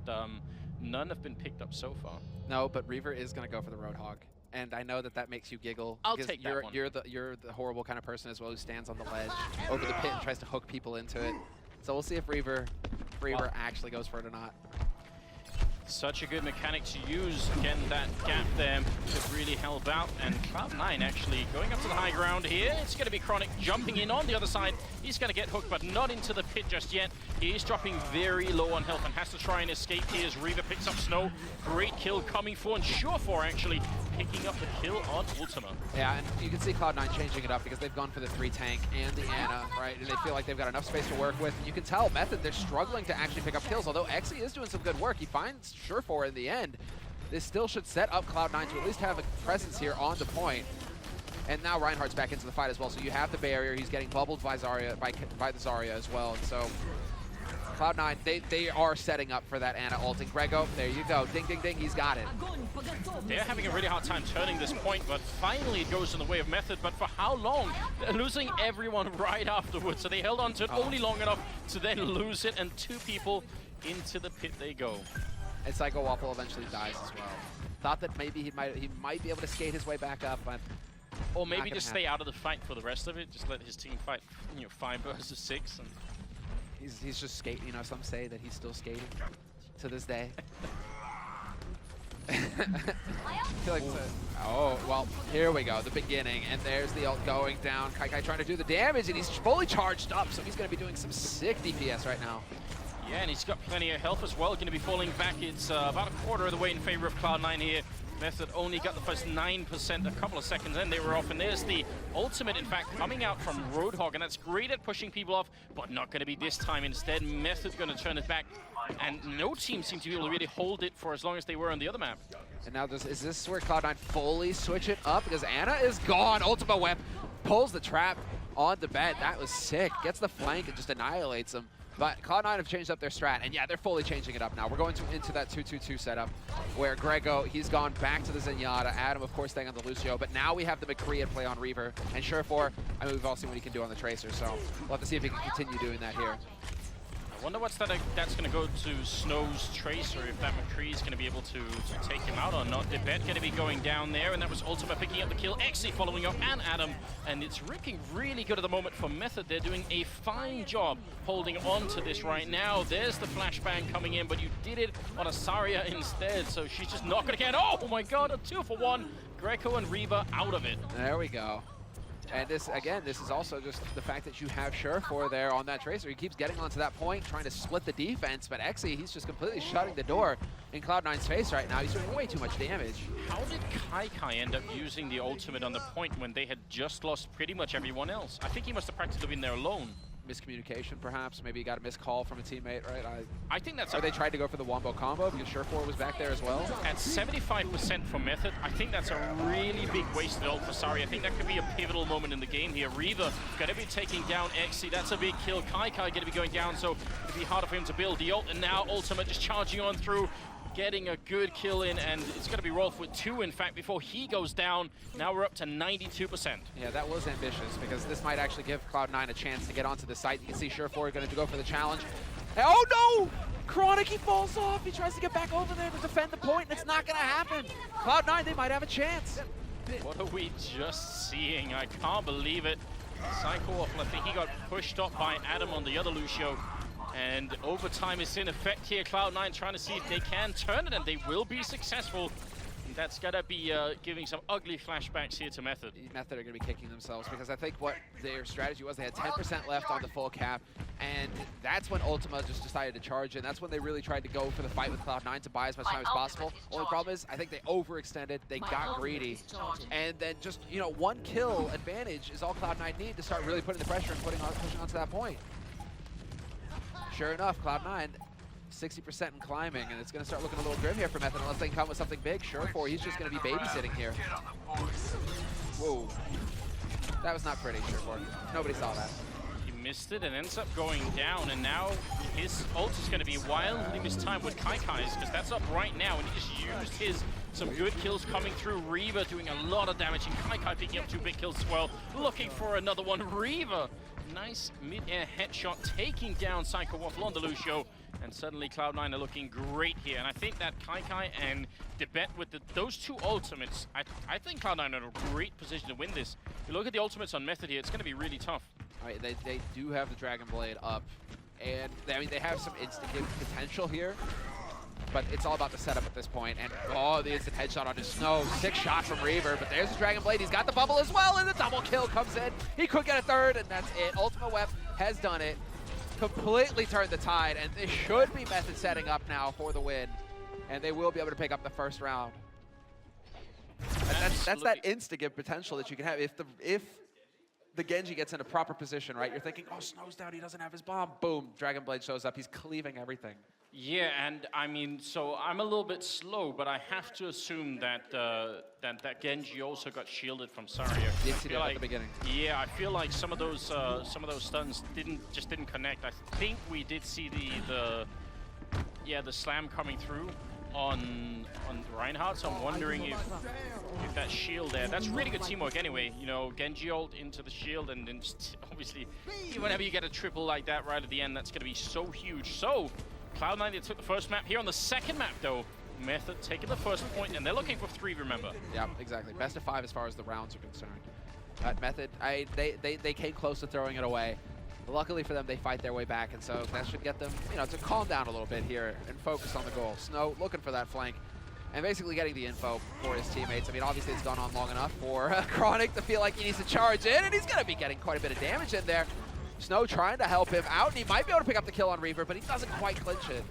none have been picked up so far. No, but Reaver is going to go for the Roadhog. And I know that makes you giggle. I'll take that one. You're the horrible kind of person as well who stands on the ledge over the pit and tries to hook people into it. So we'll see if Reaver actually goes for it or not. Such a good mechanic to use. Again, that gap there could really help out. And Cloud9 actually going up to the high ground here. It's going to be Chronic jumping in on the other side. He's going to get hooked, but not into the pit just yet. He's dropping very low on health and has to try and escape here as Reaver picks up Snow. Great kill coming for, and Surefour actually picking up the kill on Ultima. Yeah, and you can see Cloud9 changing it up because they've gone for the 3 tank and the Ana, right? And they feel like they've got enough space to work with. You can tell Method, they're struggling to actually pick up kills, although Exy is doing some good work. He finds Surefour in the end. This still should set up Cloud9 to at least have a presence here on the point. And now Reinhardt's back into the fight as well, so you have the barrier. He's getting bubbled by Zarya, by the Zarya as well. And so Cloud9, they are setting up for that Ana ult. And Grego, there you go. Ding, ding, ding, he's got it. They're having a really hard time turning this point, but finally it goes in the way of Method. But for how long? They're losing everyone right afterwards. So they held on to it only long enough to then lose it, and 2 people into the pit they go. And Psycho Waffle eventually dies as well. Thought that maybe he might be able to skate his way back up, but or maybe just stay out of the fight for the rest of it. Just let his team fight, 5 versus 6. And he's just skating. Some say that he's still skating to this day. I feel like oh, well, here we go, the beginning, and there's the ult going down. Kai trying to do the damage, and he's fully charged up, so he's going to be doing some sick DPS right now. Yeah, and he's got plenty of health as well. Going to be falling back. It's about a quarter of the way in favor of Cloud9 here. Method only got the first 9%, a couple of seconds in, they were off, and there's the ultimate, in fact, coming out from Roadhog, and that's great at pushing people off, but not going to be this time. Instead, Method going to turn it back, and no team seemed to be able to really hold it for as long as they were on the other map. And now is this where Cloud9 fully switch it up? Because Ana is gone. Ultima Whip pulls the trap on the bed. That was sick. Gets the flank and just annihilates him. But Cloud9 have changed up their strat, and yeah, they're fully changing it up now. We're going into that 2-2-2 setup where Grego, he's gone back to the Zenyatta. Adam, of course, staying on the Lucio, but now we have the McCree at play on Reaver. And Surefour, I mean, we've all seen what he can do on the Tracer, so we'll have to see if he can continue doing that here. I wonder what's that's going to go to Snow's Tracer, if that McCree is going to be able to take him out or not. Debet going to be going down there, and that was Ultima picking up the kill. Exy following up, and Adam. And it's looking really good at the moment for Method. They're doing a fine job holding on to this right now. There's the flashbang coming in, but you did it on Asaria instead, so she's just not going to get... Oh my god, a 2-for-1. Greco and Reba out of it. There we go. And this, again, this is also just the fact that you have Surefour there on that Tracer. He keeps getting onto that point, trying to split the defense, but Exy, he's just completely shutting the door in Cloud9's face right now. He's doing way too much damage. How did Kai end up using the ultimate on the point when they had just lost pretty much everyone else? I think he must have practically been there alone. Miscommunication, perhaps. Maybe he got a missed call from a teammate, right? I think that's... Or they tried to go for the Wombo combo because Surefour was back there as well. At 75% for Method, I think that's a really big wasted ult for Sari. I think that could be a pivotal moment in the game here. Reva going to be taking down Exy. That's a big kill. Kai going to be going down, so it'll be harder for him to build the ult. And now Ultimate just charging on through, getting a good kill in, and it's going to be Rolf with 2, in fact, before he goes down. Now we're up to 92%. Yeah, that was ambitious, because this might actually give Cloud9 a chance to get onto the site. You can see Surefour going to go for the challenge. And, oh no! Chronic, he falls off. He tries to get back over there to defend the point, and it's not going to happen. Cloud9, they might have a chance. What are we just seeing? I can't believe it. Psycho, I think he got pushed up by Adam on the other Lucio. And overtime is in effect here. Cloud9 trying to see if they can turn it, and they will be successful. And that's got to be giving some ugly flashbacks here to Method. Method are going to be kicking themselves, because I think what their strategy was, they had 10% left on the full cap, and that's when Ultima just decided to charge it. And that's when they really tried to go for the fight with Cloud9 to buy as much time as possible. Only problem is, I think they overextended, they got greedy, and then just, you know, 1 kill advantage is all Cloud9 need to start really putting the pressure and pushing onto that point. Sure enough, Cloud9, 60% and climbing, and it's going to start looking a little grim here for Method unless they come with something big. Surefour, he's just going to be babysitting here. Whoa. That was not pretty, Surefour. Nobody saw that. He missed it and ends up going down, and now his ult is going to be wildly mistimed with Kaikai's, because that's up right now, and he just used some good kills coming through. Reva doing a lot of damage, and Kaikai picking up 2 big kills as well. Looking for another one. Reva, nice mid-air headshot, taking down Psycho Waffle on the Lucio, and suddenly Cloud9 are looking great here. And I think that Kaikai and Debet with those 2 ultimates, I think Cloud9 are in a great position to win this. If you look at the ultimates on Method here, it's going to be really tough. All right, they do have the Dragon Blade up, and I mean, they have some instant hit potential here, but it's all about the setup at this point. And oh, the instant headshot on his Snow. 6 shots from Reaver, but there's the Dragon Blade. He's got the bubble as well, and the double kill comes in. He could get a 3rd, and that's it. Ultima Web has done it. Completely turned the tide, and this should be Method setting up now for the win. And they will be able to pick up the 1st round. And that's that insta-give potential that you can have. If the Genji gets in a proper position, right? You're thinking, oh, Snow's down, he doesn't have his bomb. Boom, Dragon Blade shows up. He's cleaving everything. Yeah, and I mean, so I'm a little bit slow, but I have to assume that that Genji also got shielded from Saria. Did see that at the beginning. Yeah, I feel like some of those stuns didn't connect. I think we did see the slam coming through on Reinhardt, so I'm wondering if that shield there, that's really good teamwork anyway, you know, Genji ult into the shield, and then just obviously whenever you get a triple like that right at the end, that's going to be so huge. So Cloud9, they took the 1st map. Here on the 2nd map though, Method taking the 1st point, and they're looking for 3, remember. Yeah, exactly. Best of 5 as far as the rounds are concerned. Method, they came close to throwing it away. Luckily for them, they fight their way back, and so that should get them, you know, to calm down a little bit here and focus on the goal. Snow looking for that flank and basically getting the info for his teammates. I mean, obviously it's gone on long enough for Chronic to feel like he needs to charge in, and he's going to be getting quite a bit of damage in there. Snow trying to help him out, and he might be able to pick up the kill on Reaver, but he doesn't quite clinch it.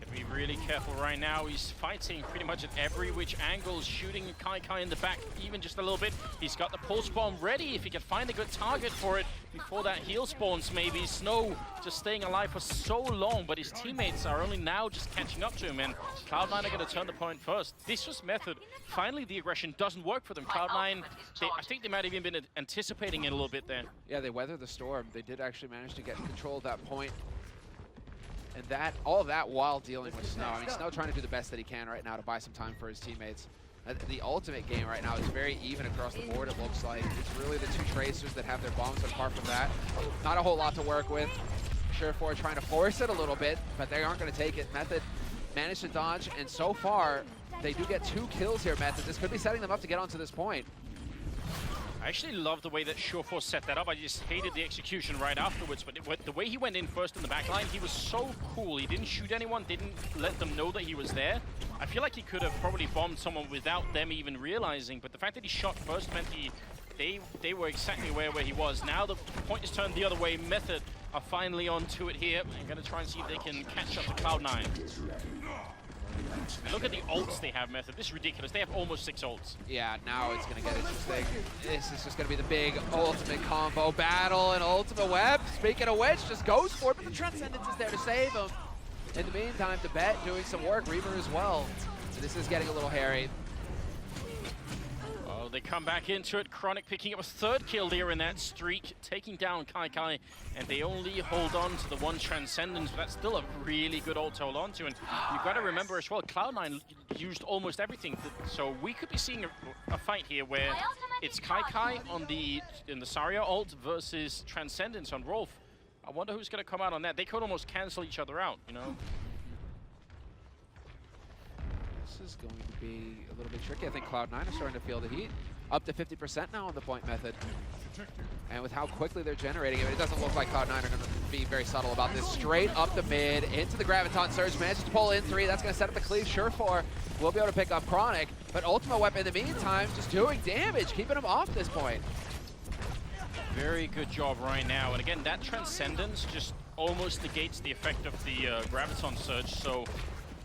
Gotta be really careful right now. He's fighting pretty much at every which angle, shooting Kai in the back even just a little bit. He's got the pulse bomb ready if he can find a good target for it before that heal spawns maybe. Snow just staying alive for so long, but his teammates are only now just catching up to him, and Cloud9 are going to turn the point first. This was Method. Finally, the aggression doesn't work for them. Cloud9, I think they might have even been anticipating it a little bit there. Yeah, they weathered the storm. They did actually manage to get control of that point. And all of that while dealing with Snow. I mean, Snow trying to do the best that he can right now to buy some time for his teammates. The ultimate game right now is very even across the board, it looks like. It's really the two Tracers that have their bombs. Apart from that, not a whole lot to work with. Surefour trying to force it a little bit, but they aren't going to take it. Method managed to dodge, and so far, they do get 2 kills here, Method. This could be setting them up to get onto this point. I actually love the way that Surefour set that up. I just hated the execution right afterwards, but the way he went in first in the back line, he was so cool. He didn't shoot anyone, didn't let them know that he was there. I feel like he could have probably bombed someone without them even realizing, but the fact that he shot first meant they were exactly where he was. Now the point is turned the other way. Method are finally onto it here. I'm going to try and see if they can catch up to Cloud9. Look at the ults they have, Method. This is ridiculous. They have almost 6 ults. Yeah, now it's going to get interesting. This is just going to be the big ultimate combo battle and ultimate web. Speaking of which, just goes for it, but the Transcendence is there to save him. In the meantime, the Bet doing some work, Reaver as well. So this is getting a little hairy. Oh, they come back into it. Chronic picking up a 3rd kill there in that streak, taking down Kai, and they only hold on to the 1 Transcendence, but that's still a really good ult to hold on to. And you've got to remember as well, Cloud9 used almost everything, so we could be seeing a fight here where it's Kai on in the Zarya ult versus Transcendence on Rolf. I wonder who's going to come out on that. They could almost cancel each other out, you know? This is going to be a little bit tricky. I think Cloud9 are starting to feel the heat. Up to 50% now on the point Method. And with how quickly they're generating it doesn't look like Cloud9 are going to be very subtle about this. Straight up the mid, into the Graviton Surge, manages to pull in 3. That's going to set up the cleave. Surefour will be able to pick up Chronic, but Ultimate Weapon in the meantime just doing damage, keeping him off this point. Very good job right now. And again, that Transcendence just almost negates the effect of the Graviton Surge, so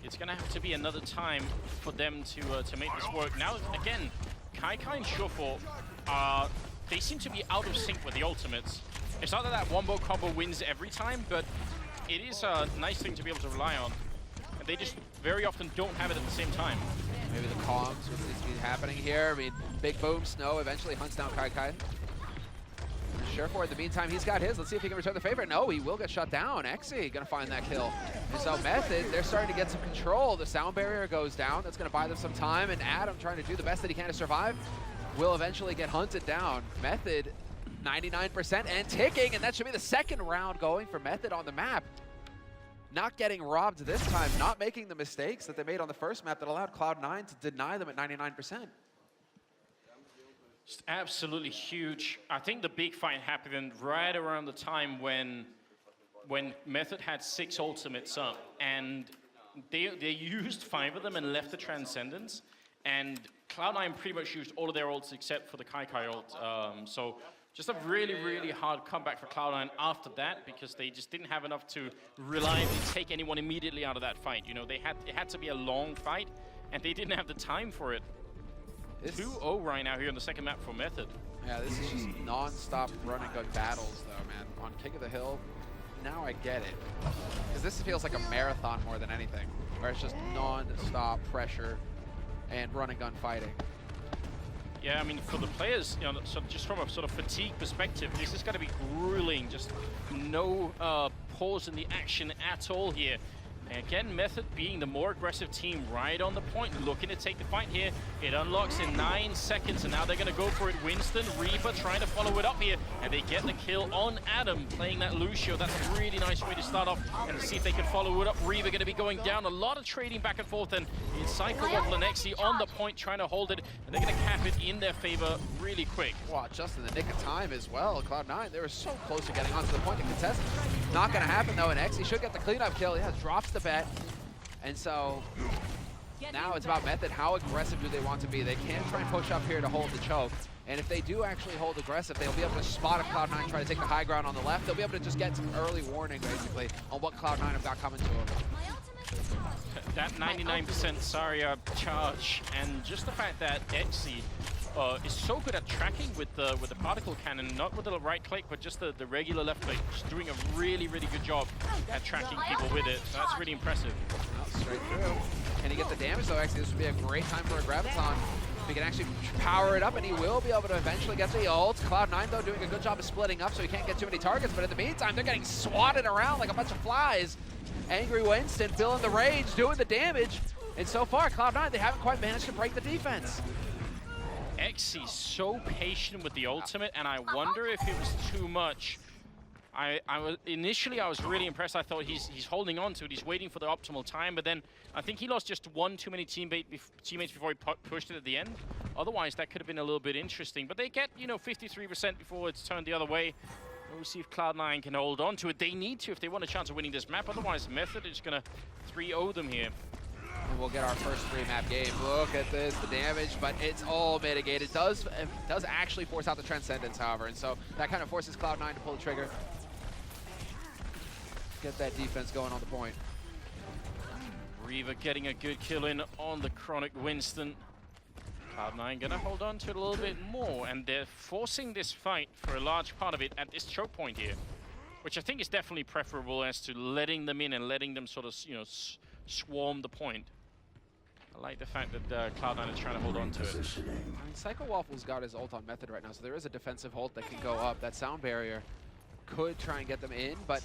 it's going to have to be another time for them to make this work. Now, again, Kai and Surefour, they seem to be out of sync with the ultimates. It's not that that wombo combo wins every time, but it is a nice thing to be able to rely on. And they just very often don't have it at the same time. Maybe the comms, what seems to be happening here. I mean, big boom, Snow eventually hunts down Kai. Surefour, in the meantime, he's got his. Let's see if he can return the favor. No, he will get shut down. Exy gonna find that kill. And so Method, they're starting to get some control. The sound barrier goes down. That's gonna buy them some time. And Adam, trying to do the best that he can to survive, will eventually get hunted down. Method, 99% and ticking. And that should be the 2nd round going for Method on the map. Not getting robbed this time. Not making the mistakes that they made on the first map that allowed Cloud9 to deny them at 99%. Just absolutely huge. I think the big fight happened right around the time when Method had 6 ultimates up, and they used 5 of them and left the Transcendence, and Cloud9 pretty much used all of their ults except for the Kai ult. So just a really, really hard comeback for Cloud9 after that, because they just didn't have enough to reliably take anyone immediately out of that fight. You know, it had to be a long fight, and they didn't have the time for it. 2-0 right now here on the 2nd map for Method. Yeah, this is just non-stop run and gun battles though, man. On King of the Hill, now I get it. Because this feels like a marathon more than anything, where it's just non-stop pressure and run and gun fighting. Yeah, I mean, for the players, you know, so just from a sort of fatigue perspective, this is going to be grueling. Just no pause in the action at all here. And again, Method being the more aggressive team right on the point, looking to take the fight here. It unlocks in 9 seconds, and now they're going to go for it. Winston, Reaper trying to follow it up here, and they get the kill on Adam, playing that Lucio. That's a really nice way to start off, and see if they can follow it up. Reaper going to be going down. A lot of trading back and forth, and it's Psycho Waffle and Exy on the point trying to hold it, and they're going to cap it in their favor really quick. Wow, just in the nick of time as well. Cloud9, they were so close to getting onto the point to contest. Not going to happen though, and Exy should get the cleanup kill. Yeah, drops the Bet. And so now it's about Method. How aggressive do they want to be? They can try and push up here to hold the choke. And if they do actually hold aggressive, they'll be able to spot a Cloud9 try to take the high ground on the left. They'll be able to just get some early warning, basically, on what Cloud9 have got coming to them. That 99% Zarya charge, and just the fact that Exi is so good at tracking with the particle cannon, not with the right click, but just the regular left click, just doing a really, really good job at tracking people with it. So that's really impressive. Straight through. Can he get the damage though? Actually, this would be a great time for a Graviton. He can actually power it up, and he will be able to eventually get the ult. Cloud9, though, doing a good job of splitting up, so he can't get too many targets. But in the meantime, they're getting swatted around like a bunch of flies. Angry Winston feeling the rage, doing the damage. And so far, Cloud9, they haven't quite managed to break the defense. Exi so patient with the ultimate, and I wonder if it was too much. Initially I was really impressed. I thought he's holding on to it. He's waiting for the optimal time, but then I think he lost just one too many teammates before he pushed it at the end. Otherwise, that could have been a little bit interesting. But they get, 53% before it's turned the other way. We'll see if Cloud9 can hold on to it. They need to if they want a chance of winning this map. Otherwise, Method is going to 3-0 them here. And we'll get our first 3-map game. Look at this, the damage, but it's all mitigated. It does actually force out the Transcendence, however, and so that kind of forces Cloud9 to pull the trigger. Get that defense going on the point. Reaver getting a good kill in on the Chronic Winston. Cloud9 gonna hold on to it a little bit more, and they're forcing this fight for a large part of it at this choke point here, which I think is definitely preferable as to letting them in and letting them sort of, swarm the point. I like the fact that Cloud9 is trying to hold on to it. I mean, Psycho Waffle's got his ult on Method right now, so there is a defensive ult that can go up. That sound barrier could try and get them in, but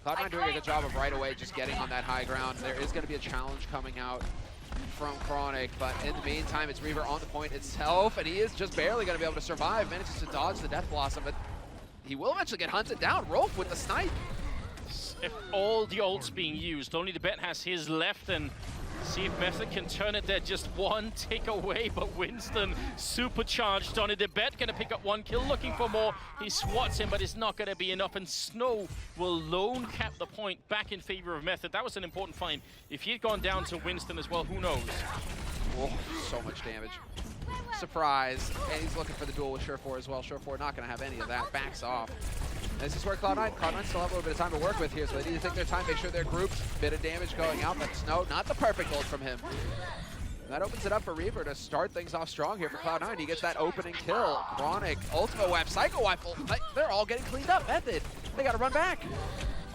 Cloud9 doing a good job of right away just getting on that high ground. There is going to be a challenge coming out from Chronic, but in the meantime, it's Reaver on the point itself, and he is just barely going to be able to survive. Manages to dodge the Death Blossom, but he will eventually get hunted down. Rolf with the snipe. If all the ults being used, only the Bet has his left, and see if Method can turn it there. Just one tick away, but Winston supercharged on it. The Bet gonna pick up one kill, looking for more. He swats him, but it's not gonna be enough, and Snow will lone cap the point back in favor of Method. That was an important find. If he had gone down to Winston as well, who knows? Oh, so much damage. Surprise, and he's looking for the duel with Surefour as well. Surefour not gonna have any of that, backs off. This is where Cloud9 still have a little bit of time to work with here, so they need to take their time, make sure they're grouped. Bit of damage going out, but Snow, not the perfect ult from him. That opens it up for Reaver to start things off strong here for Cloud9. He gets that opening kill. Chronic, Ultimate Web, Psycho Rifle, they're all getting cleaned up. Method, they gotta run back.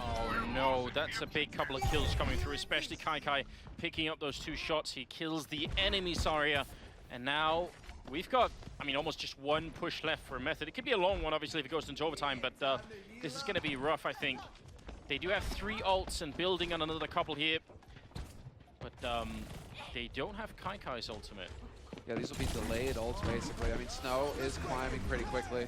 Oh no, that's a big couple of kills coming through, especially Kai picking up those two shots. He kills the enemy Zarya, and now we've got, almost just one push left for Method. It could be a long one, obviously, if it goes into overtime, but this is going to be rough, I think. They do have 3 ults and building on another couple here, but they don't have Kai's ultimate. Yeah, these will be delayed ults, basically. Snow is climbing pretty quickly.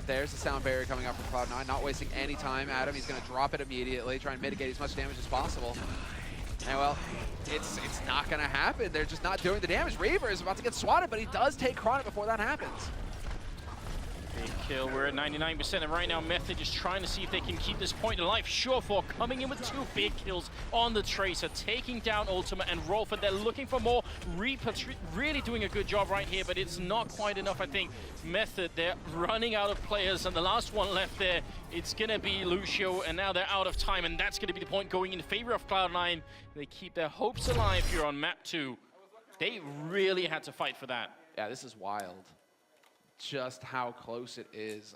There's the sound barrier coming up from Cloud9, not wasting any time at him. He's going to drop it immediately, try and mitigate as much damage as possible. And well, it's not going to happen. They're just not doing the damage. Reaver is about to get swatted, but he does take Chronic before that happens. Big kill. We're at 99%, and right now Method is trying to see if they can keep this point alive. Surefour coming in with 2 big kills on the Tracer, taking down Ultimate and Rolf. They're looking for more. Reaper really doing a good job right here, but it's not quite enough, I think. Method, they're running out of players, and the last one left there, it's going to be Lucio, and now they're out of time, and that's going to be the point going in favor of Cloud9. They keep their hopes alive here on map 2. They really had to fight for that. Yeah, this is wild. Just how close it is.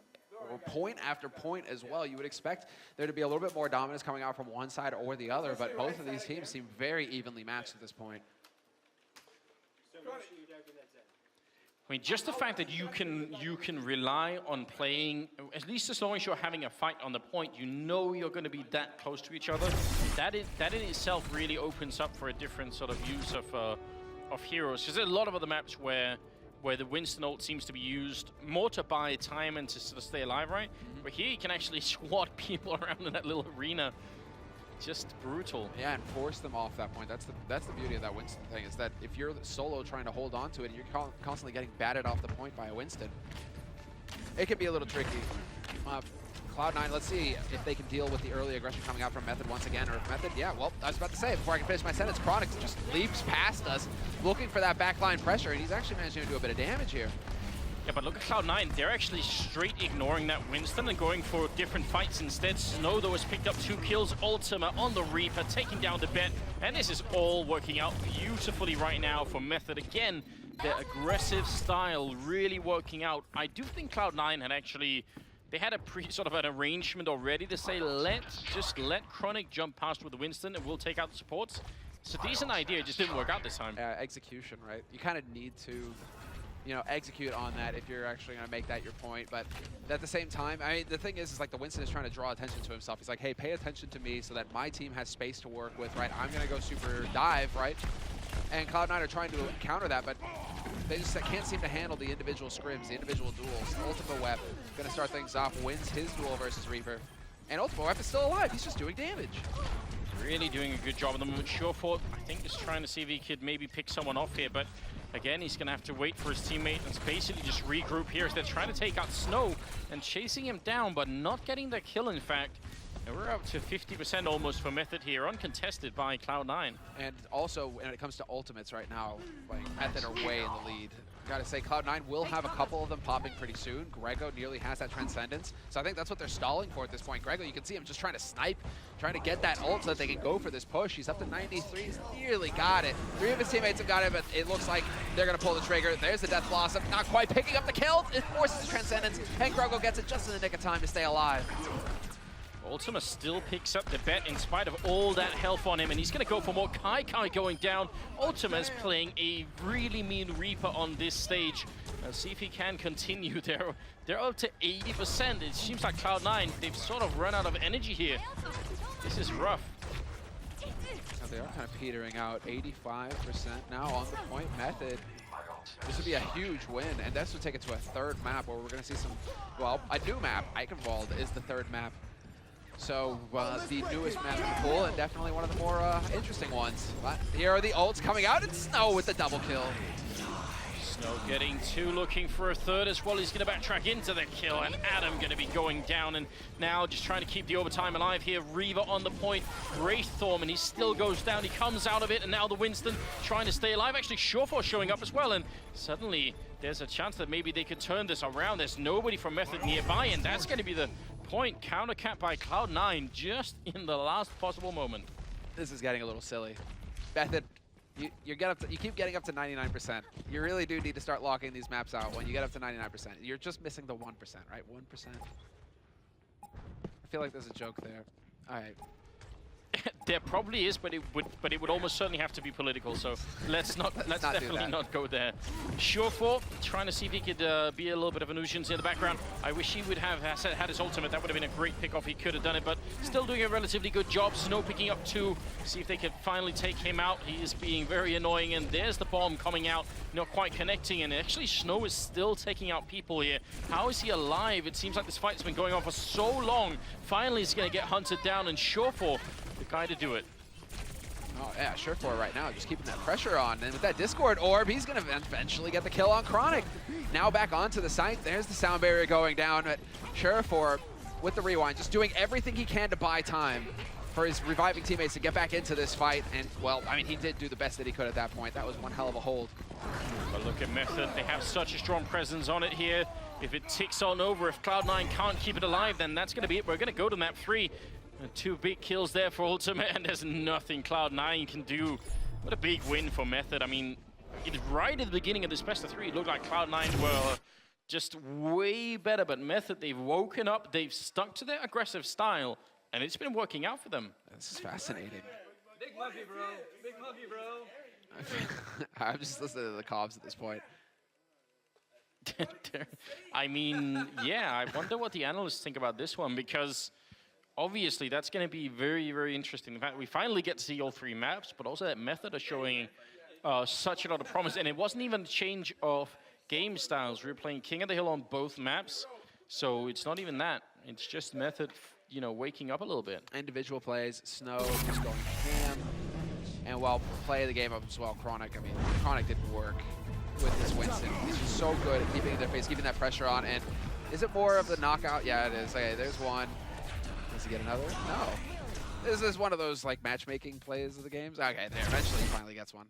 Or point after point as well. You would expect there to be a little bit more dominance coming out from one side or the other, but both of these teams seem very evenly matched at this point. Just the fact that you can rely on playing, at least as long as you're having a fight on the point, you're going to be that close to each other. That in itself really opens up for a different sort of use of heroes. Because there's a lot of other maps where the Winston ult seems to be used more to buy time and to sort of stay alive, right? Mm-hmm. But here you can actually swat people around in that little arena. Just brutal. Yeah, and force them off that point. That's the beauty of that Winston thing, is that if you're solo trying to hold on to it and you're constantly getting batted off the point by a Winston, it can be a little tricky. Cloud9, let's see if they can deal with the early aggression coming out from Method once again, or if Method, yeah, well, I was about to say, before I can finish my sentence, Chronic just leaps past us, looking for that backline pressure, and he's actually managing to do a bit of damage here. Yeah, but look at Cloud9. They're actually straight ignoring that Winston and going for different fights instead. Snow, though, has picked up 2 kills. Ultima on the Reaper, taking down the Bet. And this is all working out beautifully right now for Method. Again, their aggressive style really working out. I do think Cloud9 had actually... They had a sort of an arrangement already to say, just let Chronic jump past with the Winston and we'll take out the supports. It's a decent idea, it just didn't work out this time. Execution, right? You kind of need to, you know, execute on that if you're actually going to make that your point. But at the same time, I mean, the thing is like the Winston is trying to draw attention to himself. He's like, hey, pay attention to me so that my team has space to work with, right? I'm going to go super dive, right? And Cloud9 are trying to counter that, but they just can't seem to handle the individual scrims, the individual duels. Ultima Web going to start things off, wins his duel versus Reaper. And Ultima Web is still alive. He's just doing damage. Really doing a good job at the moment. Surefort, I think, is trying to see if he could maybe pick someone off here, but again, he's going to have to wait for his teammate and basically just regroup here as they're trying to take out Snow and chasing him down, but not getting the kill, in fact. And we're up to 50% almost for Method here, uncontested by Cloud9. And also, when it comes to ultimates right now, like Method are way in the lead. Gotta say, Cloud9 will have a couple of them popping pretty soon. Grego nearly has that Transcendence, so I think that's what they're stalling for at this point. Grego, you can see him just trying to snipe, trying to get that ult so that they can go for this push. He's up to 93, he's nearly got it. 3 of his teammates have got it, but it looks like they're gonna pull the trigger. There's the Death Blossom, not quite picking up the kill. It forces Transcendence, and Grego gets it just in the nick of time to stay alive. Ultima still picks up the Bet in spite of all that health on him, and he's going to go for more. Kai going down. Ultima's playing a really mean Reaper on this stage. Let's see if he can continue. They're up to 80%. It seems like Cloud9, they've sort of run out of energy here. This is rough. Now they are kind of petering out. 85% now on the point. Method. This would be a huge win, and this would take it to a 3rd map where we're going to see some, well, a new map. Eichenwald is the 3rd map. So the newest map in the pool, and definitely one of the more interesting ones. But here are the ults coming out, and Snow with the double kill. Snow getting 2, looking for a 3rd as well. He's going to backtrack into the kill, and Adam going to be going down. And now just trying to keep the overtime alive here. Reaver on the point. Wraiththorn, and he still goes down. He comes out of it, and now the Winston trying to stay alive. Actually, Surefort showing up as well, and suddenly there's a chance that maybe they could turn this around. There's nobody from Method nearby, and that's going to be the point. Counter cap by Cloud9 just in the last possible moment. This is getting a little silly. Method, you keep getting up to 99%. You really do need to start locking these maps out when you get up to 99%. You're just missing the 1%, right? 1%. I feel like there's a joke there. All right. There probably is, but it would almost certainly have to be political. So let's definitely not go there. Surefort trying to see if he could be a little bit of a nuisance in the background. I wish he would have had his ultimate. That would have been a great pick off. He could have done it, but still doing a relatively good job. Snow picking up 2. See if they could finally take him out. He is being very annoying, and there's the bomb coming out, not quite connecting. And actually, Snow is still taking out people here. How is he alive? It seems like this fight's been going on for so long. Finally, he's going to get hunted down, and Surefort, the guy to do it. Oh yeah, Surefort right now, just keeping that pressure on. And with that Discord orb, he's going to eventually get the kill on Chronic. Now back onto the site. There's the sound barrier going down. But Surefort with the rewind, just doing everything he can to buy time for his reviving teammates to get back into this fight. And, well, I mean, he did do the best that he could at that point. That was one hell of a hold. But look at Method. They have such a strong presence on it here. If it ticks on over, if Cloud9 can't keep it alive, then that's going to be it. We're going to go to map 3. 2 big kills there for Ultimate, and there's nothing Cloud9 can do. What a big win for Method. I mean, right at the beginning of this best of 3, it looked like Cloud9 were just way better, but Method, they've woken up, they've stuck to their aggressive style, and it's been working out for them. This is fascinating. Big love you, bro. Big love you, bro. I'm just listening to the comms at this point. I mean, yeah, I wonder what the analysts think about this one, because obviously that's going to be very, very interesting. In fact, we finally get to see all 3 maps, but also that Method are showing such a lot of promise. And it wasn't even a change of game styles. We were playing King of the Hill on both maps, so it's not even that. It's just Method, you know, waking up a little bit. Individual plays, Snow just going ham. And while play the game up as well, Chronic, I mean, Chronic didn't work with this Winston. He's just so good at keeping their face, keeping that pressure on. And is it more of the knockout? Yeah, it is. Okay, there's one. Does he get another? No. This is one of those like matchmaking plays of the games. Okay, there. Eventually he finally gets one.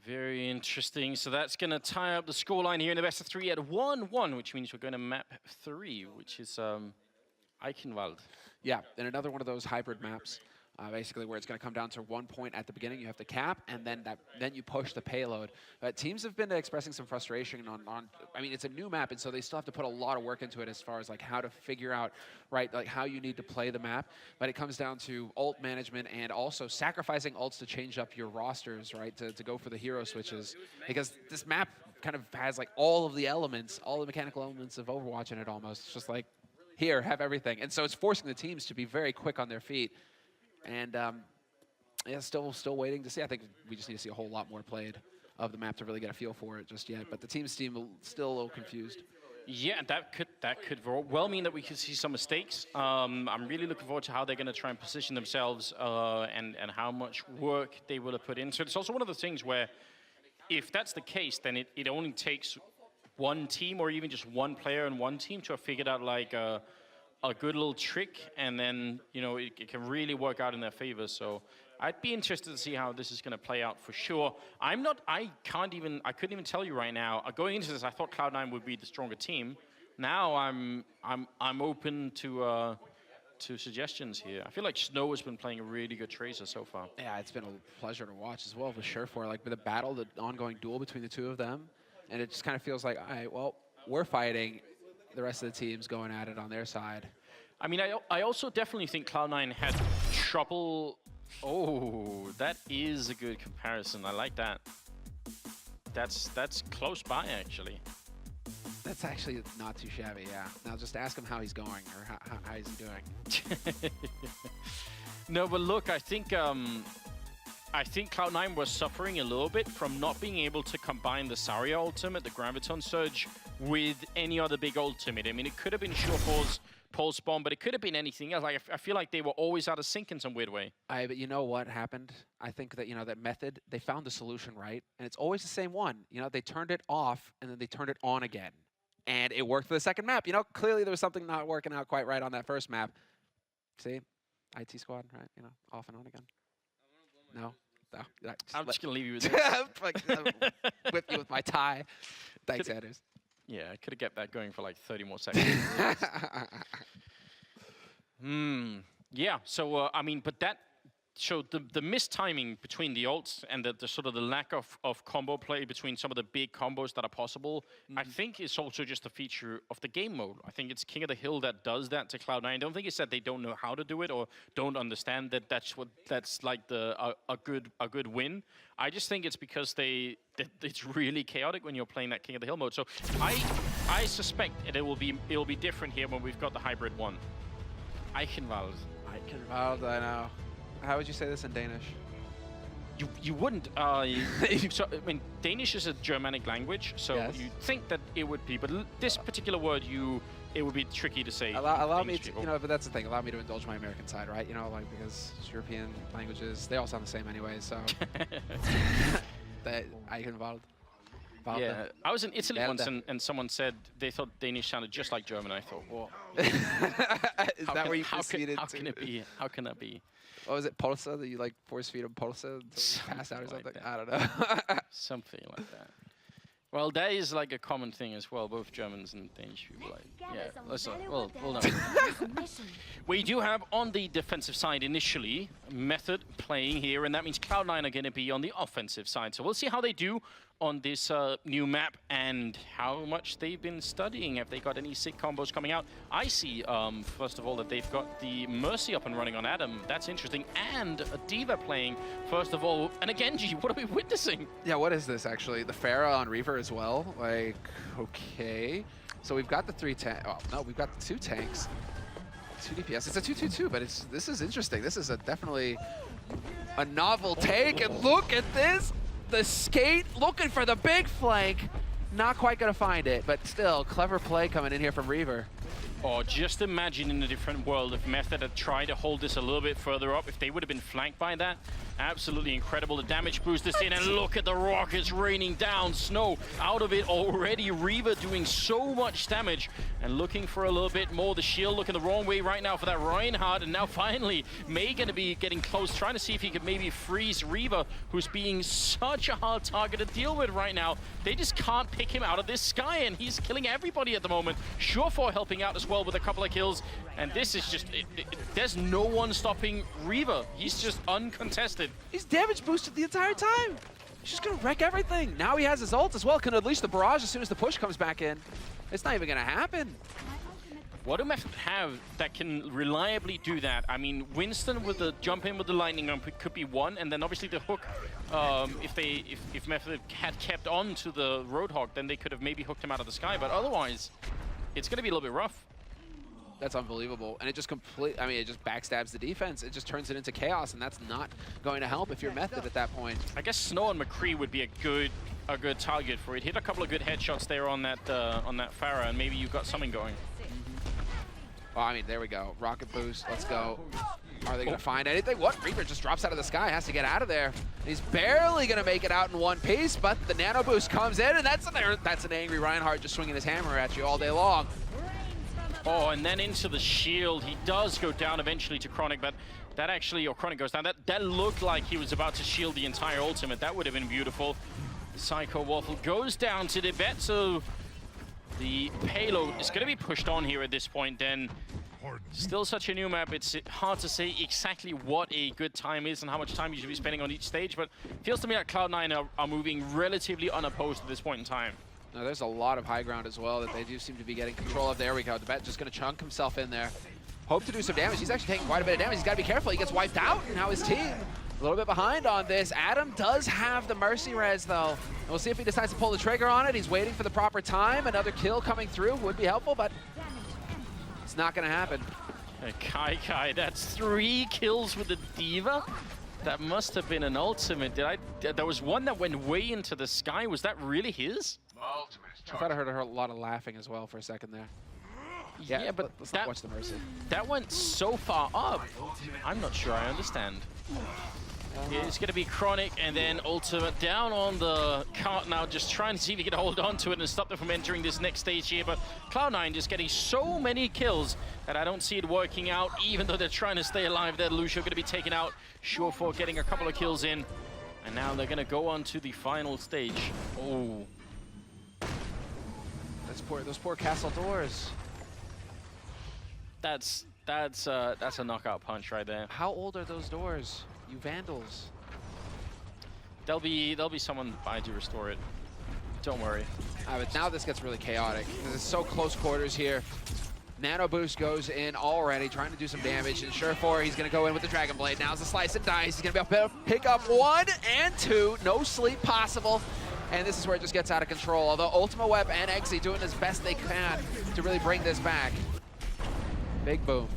Very interesting. So that's going to tie up the scoreline here in the best of 3 at 1-1, which means we're going to map 3, which is Eichenwald. Yeah, and another one of those hybrid maps, basically where it's going to come down to 1 point at the beginning. You have the cap, and then you push the payload. Teams have been expressing some frustration on. I mean, it's a new map, and so they still have to put a lot of work into it as far as like how to figure out like how you need to play the map. But it comes down to ult management and also sacrificing ults to change up your rosters, right? To go for the hero switches, because this map kind of has like all of the elements, all the mechanical elements of Overwatch in it almost. It's just like, here, have everything. And so it's forcing the teams to be very quick on their feet. And yeah, still waiting to see. I think we just need to see a whole lot more played of the map to really get a feel for it just yet. But the team's still a little confused. Yeah, that could well mean that we could see some mistakes. I'm really looking forward to how they're going to try and position themselves and how much work they will have put in. So it's also one of the things where if that's the case, then it only takes one team or even just one player and one team to have figured out like a good little trick, and then it can really work out in their favor. So I'd be interested to see how this is going to play out for sure. I couldn't even tell you right now. Going into this, I thought Cloud9 would be the stronger team. Now I'm open to suggestions here. I feel like Snow has been playing a really good Tracer so far. Yeah, it's been a pleasure to watch as well, for sure. For like with the battle, the ongoing duel between the two of them, and it just kind of feels like, all right, well, we're fighting. The rest of the team's going at it on their side. I mean, I also definitely think Cloud9 had trouble. Oh, that is a good comparison. I like that. That's close by, actually. That's actually not too shabby, yeah. Now just ask him how he's going, or how he's doing. No, but look, I think Cloud9 was suffering a little bit from not being able to combine the Zarya ultimate, the Graviton Surge, with any other big ultimate. I mean, it could have been Surefour's Pulse Bomb, but it could have been anything else. Like, I feel like they were always out of sync in some weird way. But you know what happened? I think that, that method, they found the solution, right? And it's always the same one. They turned it off, and then they turned it on again. And it worked for the second map. Clearly there was something not working out quite right on that first map. See? IT squad, right? Off and on again. No? No. I'm just going to leave you with this. Whip you with my tie. Thanks, Anders. Yeah, I could have kept that going for like 30 more seconds. Yeah, so, I mean, but that showed the mistiming between the ults and the sort of the lack of combo play between some of the big combos that are possible. I think it's also just a feature of the game mode. I think it's King of the Hill that does that to Cloud9. I don't think it's that they don't know how to do it or don't understand that that's like a good win. I just think it's because it's really chaotic when you're playing that King of the Hill mode. So I suspect it will be different here when we've got the hybrid one. Eichenwald. Eichenwald, I know. How would you say this in Danish? You wouldn't. So, I mean, Danish is a Germanic language, so yes. you'd think that it would be. But this particular word, it would be tricky to say. Allow me to, but that's the thing. Allow me to indulge my American side, right? Like because European languages, they all sound the same anyway. So that Eichenwald. Yeah, I was in Italy once, and someone said they thought Danish sounded just like German. I thought, whoa. Is that where you proceeded to? How can it be? How can that be? What was it, Pulsa? That you like force feed him Pulsa until he passed out or something? Like I don't know. Something like that. Well, that is like a common thing as well. Both Germans and Danish people like, yeah. Listen, well no. We do have on the defensive side initially Method playing here, and that means Cloud9 are going to be on the offensive side. So we'll see how they do on this new map and how much they've been studying. Have they got any sick combos coming out? I see, first of all, that they've got the Mercy up and running on Adam. That's interesting. And a D.Va playing, first of all. And a Genji, what are we witnessing? Yeah, what is this, actually? The Pharah on Reaver as well? Like, okay. So we've got the 3 tanks. Oh, no, we've got the 2 tanks. 2 DPS. It's a 2-2-2, but this is interesting. This is definitely a novel take. And look at this. The skate looking for the big flank. Not quite going to find it, but still, clever play coming in here from Reaver. Or just imagine in a different world if Method had tried to hold this a little bit further up, if they would have been flanked by that. Absolutely incredible. The damage boost is in, and look at the rockets raining down. Snow out of it already. Reaver doing so much damage and looking for a little bit more. The shield looking the wrong way right now for that Reinhardt, and now finally May going to be getting close, trying to see if he could maybe freeze Reaver, who's being such a hard target to deal with right now. They just can't pick him out of this sky, and he's killing everybody at the moment. Surefour helping out as well with a couple of kills, and this is just, there's no one stopping Reaver. He's just uncontested. He's damage boosted the entire time. He's just gonna wreck everything. Now he has his ult as well. Can unleash the barrage as soon as the push comes back in. It's not even gonna happen. What do Method have that can reliably do that? I mean, Winston with the jump in with the lightning could be one, and then obviously the hook. If Method had kept on to the Roadhog, then they could have maybe hooked him out of the sky. But otherwise, it's going to be a little bit rough. That's unbelievable, and it just it just backstabs the defense. It just turns it into chaos, and that's not going to help if you're Method at that point. I guess Snow and McCree would be a good target for it. Hit a couple of good headshots there on that Pharah, and maybe you've got something going. Well, I mean, there we go. Rocket boost. Let's go. Are they going to find anything? What? Reaper just drops out of the sky, has to get out of there. He's barely going to make it out in one piece, but the nano boost comes in, and that's an angry Reinhardt just swinging his hammer at you all day long. Oh, and then into the shield. He does go down eventually to Chronic, but that actually, or Chronic goes down. That looked like he was about to shield the entire ultimate. That would have been beautiful. Psycho Waffle goes down to the vet, so the payload is going to be pushed on here at this point. Then still such a new map. It's hard to say exactly what a good time is and how much time you should be spending on each stage, but it feels to me like Cloud9 are moving relatively unopposed at this point in time. Now, there's a lot of high ground as well that they do seem to be getting control of. There we go. The vet just going to chunk himself in there. Hope to do some damage. He's actually taking quite a bit of damage. He's got to be careful. He gets wiped out, and now his team a little bit behind on this. Adam does have the Mercy res, though. And we'll see if he decides to pull the trigger on it. He's waiting for the proper time. Another kill coming through would be helpful, but it's not going to happen. Kai, that's 3 kills with the Diva. That must have been an ultimate. There was one that went way into the sky. Was that really his? I thought I heard a lot of laughing as well for a second there. Yeah, but let's not watch the Mercy. That went so far up. I'm not sure I understand. It's going to be Chronic, and then ultimate down on the cart now, just trying to see if he can hold on to it and stop them from entering this next stage here. But Cloud9 just getting so many kills that I don't see it working out, even though they're trying to stay alive there. Lucio going to be taken out. Surefour getting a couple of kills in. And now they're going to go on to the final stage. Oh. Those poor castle doors. That's a knockout punch right there. How old are those doors, you vandals? There'll be someone by to restore it. Don't worry. But now this gets really chaotic. It's so close quarters here. Nano boost goes in already, trying to do some damage. And Surefour, he's going to go in with the Dragon Blade. Now's the slice and dice. He's going to be able to pick up 1 and 2. No sleep possible. And this is where it just gets out of control. Although Ultima Web and Eggsy doing as best they can to really bring this back. Big boom.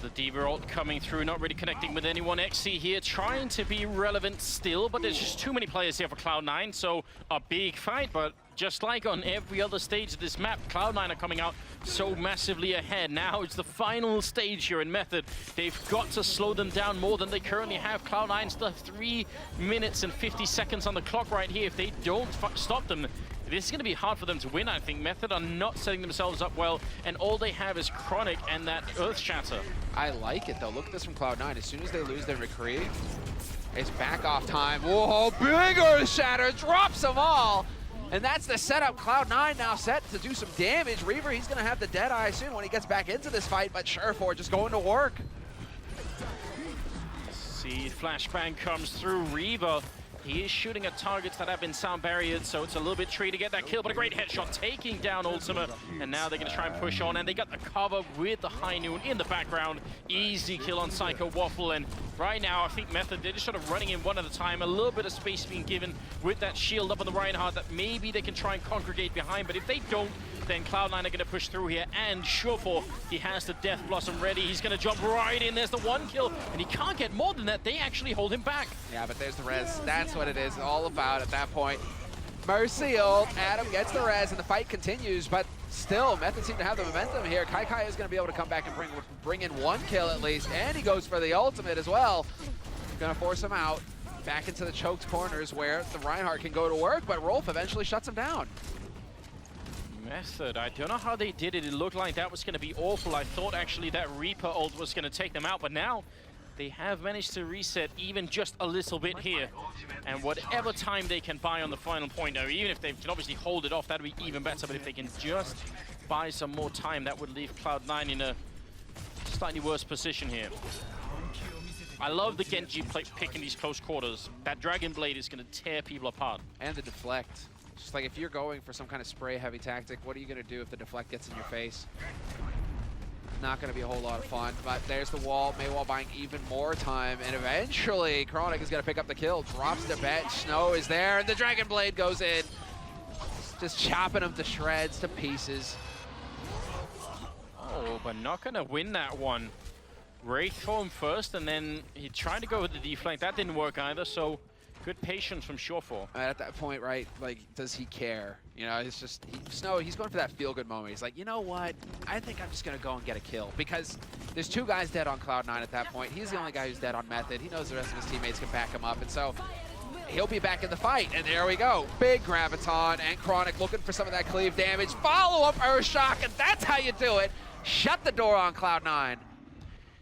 The Diva ult coming through, not really connecting with anyone. XC here trying to be relevant still, but there's just too many players here for Cloud9, so a big fight. But just like on every other stage of this map, Cloud9 are coming out so massively ahead. Now it's the final stage here in Method. They've got to slow them down more than they currently have. Cloud9 still have 3 minutes and 50 seconds on the clock right here. If they don't stop them, this is going to be hard for them to win, I think. Method are not setting themselves up well, and all they have is Chronic and that Earth Shatter. I like it, though. Look at this from Cloud9. As soon as they lose their McCree, it's back off time. Whoa, big Earth Shatter drops them all. And that's the setup. Cloud9 now set to do some damage. Reaver, he's going to have the Deadeye soon when he gets back into this fight, but Surefour just going to work. See, flashbang comes through. Reaver, he is shooting at targets that have been sound barriered, so it's a little bit tricky to get that kill, but a great headshot taking down Ultima. And now they're going to try and push on, and they got the cover with the High Noon in the background. Easy kill on Psycho Waffle, and right now I think Method, they're just sort of running in one at a time, a little bit of space being given with that shield up on the Reinhardt that maybe they can try and congregate behind, but if they don't, then Cloud9 are going to push through here, and Surefour, he has the Death Blossom ready. He's going to jump right in. There's the 1 kill, and he can't get more than that. They actually hold him back. Yeah, but there's the res. That's what it is all about at that point. Mercy ult. Adam gets the res, and the fight continues, but still, Method seem to have the momentum here. Kai is going to be able to come back and bring in 1 kill at least, and he goes for the ultimate as well. Going to force him out back into the choked corners where the Reinhardt can go to work, but Rolf eventually shuts him down. Method, I don't know how they did it. It looked like that was going to be awful. I thought actually that Reaper ult was going to take them out, but now they have managed to reset even just a little bit here. And whatever time they can buy on the final point, now, even if they can obviously hold it off, that would be even better. But if they can just buy some more time, that would leave Cloud9 in a slightly worse position here. I love the Genji pick in these close quarters. That Dragon Blade is going to tear people apart. And the deflect. It's just like if you're going for some kind of spray-heavy tactic, what are you going to do if the deflect gets in your face? Not going to be a whole lot of fun, but there's the wall. Maywall buying even more time, and eventually Chronic is going to pick up the kill. Drops the bench. Snow is there, and the Dragon Blade goes in. Just chopping him to shreds, to pieces. Oh, but not going to win that one. Wraith for him first, and then he tried to go with the deflect. That didn't work either, so good patience from Surefour. At that point, right, like, does he care? You know, it's just, Snow, he's going for that feel-good moment. He's like, you know what? I think I'm just going to go and get a kill. Because there's 2 guys dead on Cloud9 at that point. He's the only guy who's dead on Method. He knows the rest of his teammates can back him up. And so he'll be back in the fight. And there we go. Big Graviton and Chronic looking for some of that cleave damage. Follow-up Earthshock, and that's how you do it. Shut the door on Cloud9.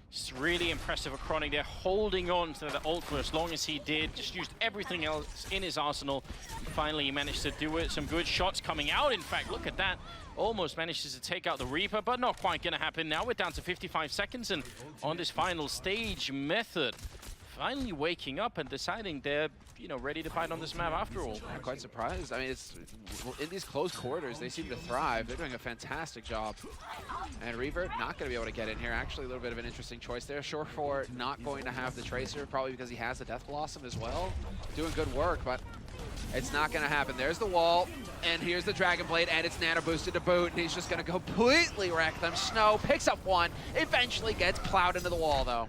It's really impressive of Chronic. They're holding on to the ult for as long as he did. Just used everything else in his arsenal. And finally, he managed to do it. Some good shots coming out. In fact, look at that. Almost manages to take out the Reaper, but not quite going to happen. Now we're down to 55 seconds. And on this final stage, Method finally waking up and deciding they're, you know, ready to fight on this map after all. I'm quite surprised. I mean, it's in these close quarters, they seem to thrive. They're doing a fantastic job. And Revert not going to be able to get in here. Actually, a little bit of an interesting choice there. Surefour not going to have the Tracer, probably because he has the Death Blossom as well. Doing good work, but it's not going to happen. There's the wall, and here's the Dragon Blade, and it's nano boosted to boot, and he's just going to completely wreck them. Snow picks up 1, eventually gets plowed into the wall, though.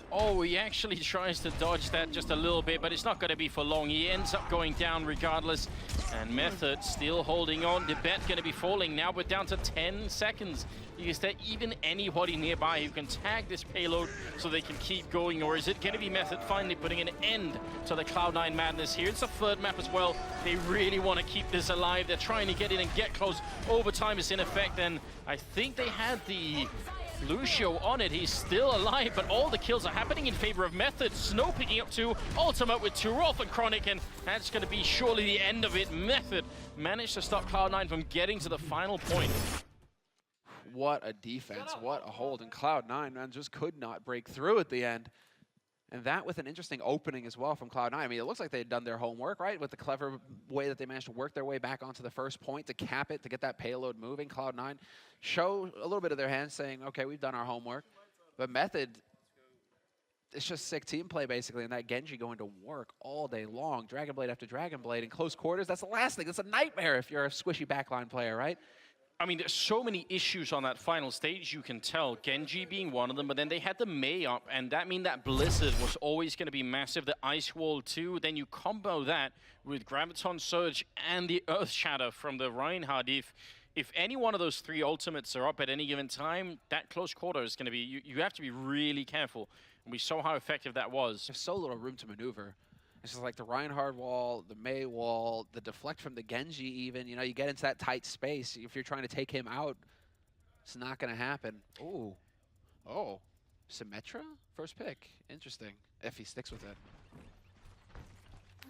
Oh, he actually tries to dodge that just a little bit, but it's not going to be for long. He ends up going down regardless. And Method still holding on. The bet going to be falling. Now we're down to 10 seconds. Is there even anybody nearby who can tag this payload so they can keep going? Or is it going to be Method finally putting an end to the Cloud9 madness here? It's a 3rd map as well. They really want to keep this alive. They're trying to get in and get close. Overtime is in effect, and I think they had the Lucio on it. He's still alive, but all the kills are happening in favor of Method. Snow picking up 2, ultimate with 2, Rolf and Chronic, and that's going to be surely the end of it. Method managed to stop Cloud9 from getting to the final point. What a defense, what a hold. And Cloud9, man, just could not break through at the end. And that with an interesting opening as well from Cloud9. I mean, it looks like they'd done their homework, right? With the clever way that they managed to work their way back onto the first point to cap it, to get that payload moving. Cloud9 show a little bit of their hands saying, okay, we've done our homework. But Method, it's just sick team play, basically, and that Genji going to work all day long. Dragon Blade after Dragon Blade in close quarters. That's the last thing. That's a nightmare if you're a squishy backline player, right? I mean, there's so many issues on that final stage, you can tell. Genji being one of them, but then they had the Mei up, and that meant that Blizzard was always going to be massive. The Ice Wall too. Then you combo that with Graviton Surge and the Earth Shatter from the Reinhardt. If any one of those 3 ultimates are up at any given time, that close quarter is going to be, you have to be really careful. And we saw how effective that was. There's so little room to maneuver. It's just like the Reinhardt wall, the Mei wall, the deflect from the Genji even. You know, you get into that tight space. If you're trying to take him out, it's not going to happen. Ooh. Oh. Symmetra? First pick. Interesting. If he sticks with it.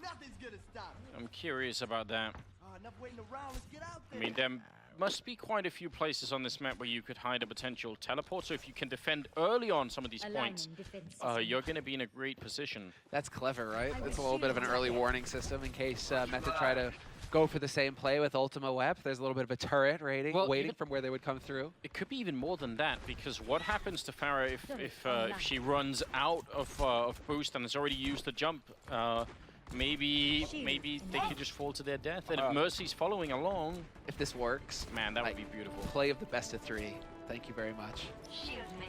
Nothing's gonna stop me. I'm curious about that. Enough waiting around. Let's get out there. I mean, there must be quite a few places on this map where you could hide a potential teleport. So if you can defend early on some of these points, you're going to be in a great position. That's clever, right? It's a little bit of an early warning system in case Method try to go for the same play with Ultima Web. There's a little bit of a turret waiting from where they would come through. It could be even more than that, because what happens to Pharah if she runs out of boost and has already used the jump? Maybe they could just fall to their death. And if Mercy's following along, if this works, man, that would be beautiful. Play of the best of 3. Thank you very much.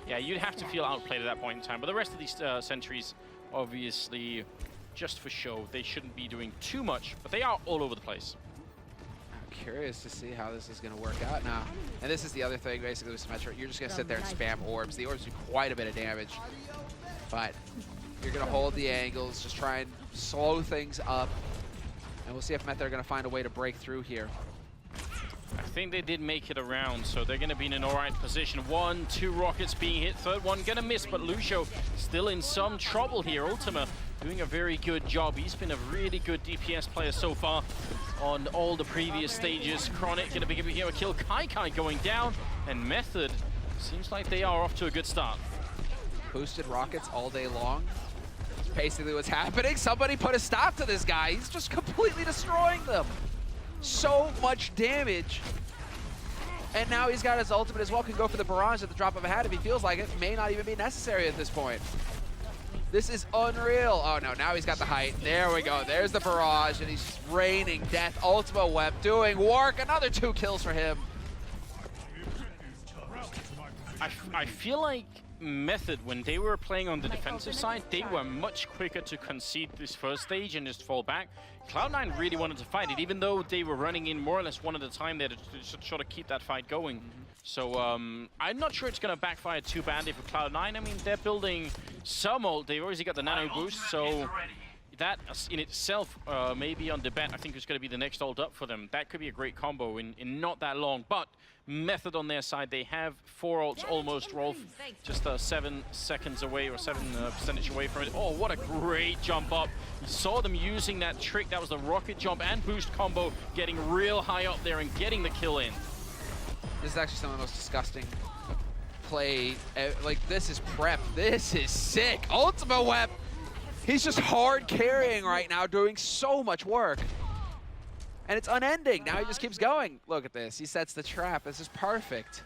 Yeah, you'd have to feel outplayed at that point in time. But the rest of these sentries, obviously, just for show. They shouldn't be doing too much, but they are all over the place. curious to see how this is going to work out now. And this is the other thing, basically, with Symmetra. You're just going to sit there and spam orbs. The orbs do quite a bit of damage. But you're going to hold the angles, just try and slow things up. And we'll see if Method are going to find a way to break through here. I think they did make it around, so they're going to be in an alright position. 1, 2 rockets being hit, third one going to miss, but Lucio still in some trouble here. Ultima doing a very good job. He's been a really good DPS player so far on all the previous stages. Chronic going to be giving him a kill. Kai going down, and Method seems like they are off to a good start. Boosted rockets all day long. That's basically what's happening. Somebody put a stop to this guy. He's just completely destroying them. So much damage. And now he's got his ultimate as well. Can go for the barrage at the drop of a hat if he feels like it. May not even be necessary at this point. This is unreal. Oh no, now he's got the height. There we go. There's the barrage, and he's raining death. Ultima Web doing work. Another 2 kills for him. I feel like Method, when they were playing on the defensive side, they were much quicker to concede this first stage and just fall back. Cloud9 really wanted to fight it, even though they were running in more or less one at a time there to sort of keep that fight going. So I'm not sure it's going to backfire too badly for Cloud9. I mean, they're building some ult. They've already got the nano boost, so that in itself, maybe on the bet, I think is going to be the next ult up for them. That could be a great combo in not that long. But Method on their side, they have 4 ults almost, Rolf. Just 7 seconds away, or 7% away from it. Oh, what a great jump up. You saw them using that trick. That was the rocket jump and boost combo, getting real high up there and getting the kill in. This is actually some of the most disgusting play. Like, this is prep. This is sick. Ultima Web. He's just hard carrying right now, doing so much work. And it's unending. Now he just keeps going. Look at this. He sets the trap. This is perfect.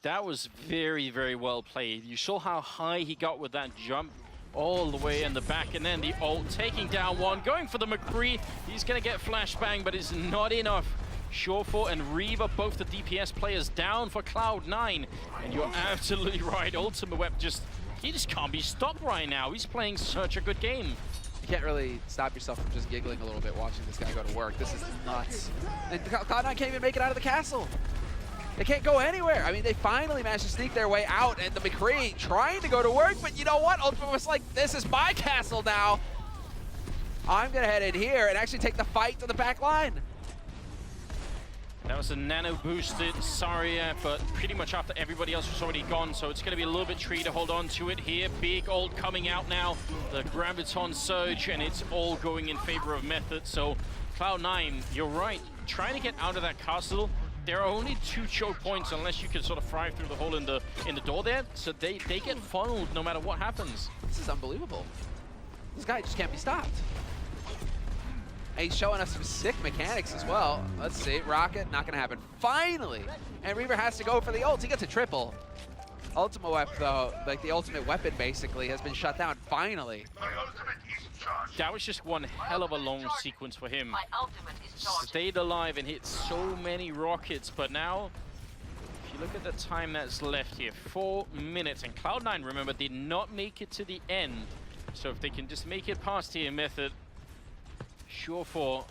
That was very, very well played. You saw how high he got with that jump all the way in the back. And then the ult taking down one, going for the McCree. He's going to get flashbang, but it's not enough. Surefour and Reaver, both the DPS players, down for Cloud9. And you're absolutely right. Ultima Web he just can't be stopped right now. He's playing such a good game. You can't really stop yourself from just giggling a little bit watching this guy go to work. This is nuts. And Cloud9 can't even make it out of the castle. They can't go anywhere. I mean, they finally managed to sneak their way out, and the McCree trying to go to work, but you know what? Ultima was like, this is my castle now. I'm going to head in here and actually take the fight to the back line. That was a nano boosted Saria, but pretty much after everybody else was already gone, so it's going to be a little bit tricky to hold on to it here. Big ult coming out now, the Graviton Surge, and it's all going in favor of Method. So Cloud9, you're right, trying to get out of that castle. There are only 2 choke points unless you can sort of fry through the hole in the door there, so they get funneled no matter what happens. This is unbelievable. This guy just can't be stopped. And he's showing us some sick mechanics as well. Let's see, Rocket, not gonna happen. Finally! And Reaver has to go for the ult. He gets a triple. Ultima Weapon, though, like the ultimate weapon basically, has been shut down, finally. That was just one hell of a long sequence for him. Stayed alive and hit so many rockets, but now, if you look at the time that's left here, 4 minutes, and Cloud9, remember, did not make it to the end. So if they can just make it past here, Method, Surefour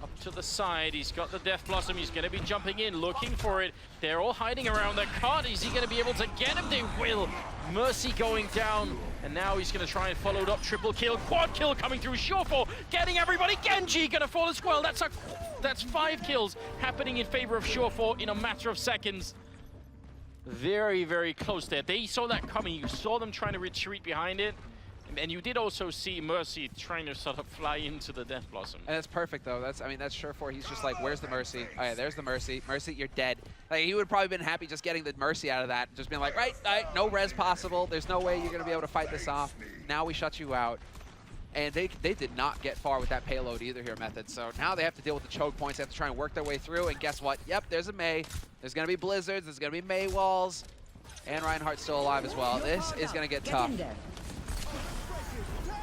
up to the side. He's got the Death Blossom. He's going to be jumping in, looking for it. They're all hiding around the cart. Is he going to be able to get him? They will. Mercy going down. And now he's going to try and follow it up. Triple kill, quad kill coming through. Surefour getting everybody. Genji going to fall as well. That's 5 kills happening in favor of Surefour in a matter of seconds. Very, very close there. They saw that coming. You saw them trying to retreat behind it. And you did also see Mercy trying to sort of fly into the Death Blossom. And that's perfect, though. That's Surefour. He's just like, where's the Mercy? Oh, yeah, there's the Mercy. Mercy, you're dead. Like, he would have probably been happy just getting the Mercy out of that. Just being like, right, no res possible. There's no way you're going to be able to fight this off. Now we shut you out. And they did not get far with that payload either here, Method. So now they have to deal with the choke points. They have to try and work their way through. And guess what? Yep, there's a Mei. There's going to be Blizzards. There's going to be Mei walls. And Reinhardt's still alive as well. This is going to get tough.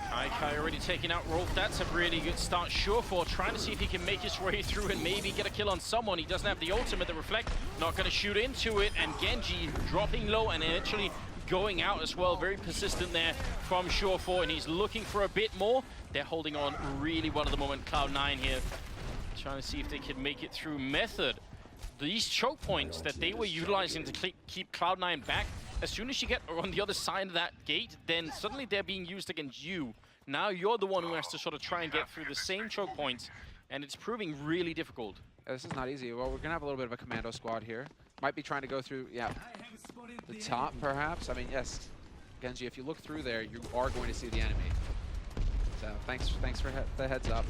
Kai already taking out Rolf. That's a really good start. Surefour trying to see if he can make his way through and maybe get a kill on someone. He doesn't have the ultimate, the Reflect. Not going to shoot into it. And Genji dropping low and eventually going out as well. Very persistent there from Surefour, and he's looking for a bit more. They're holding on really well at the moment, Cloud9 here. Trying to see if they can make it through. Method, these choke points that they were utilizing to keep Cloud9 back, as soon as you get on the other side of that gate, then suddenly they're being used against you. Now you're the one who has to sort of try and get through the same choke points, and it's proving really difficult. Yeah, this is not easy. Well, we're going to have a little bit of a commando squad here. Might be trying to go through, yeah, the top perhaps. I mean, yes, Genji, if you look through there, you are going to see the enemy. So thanks for the heads up.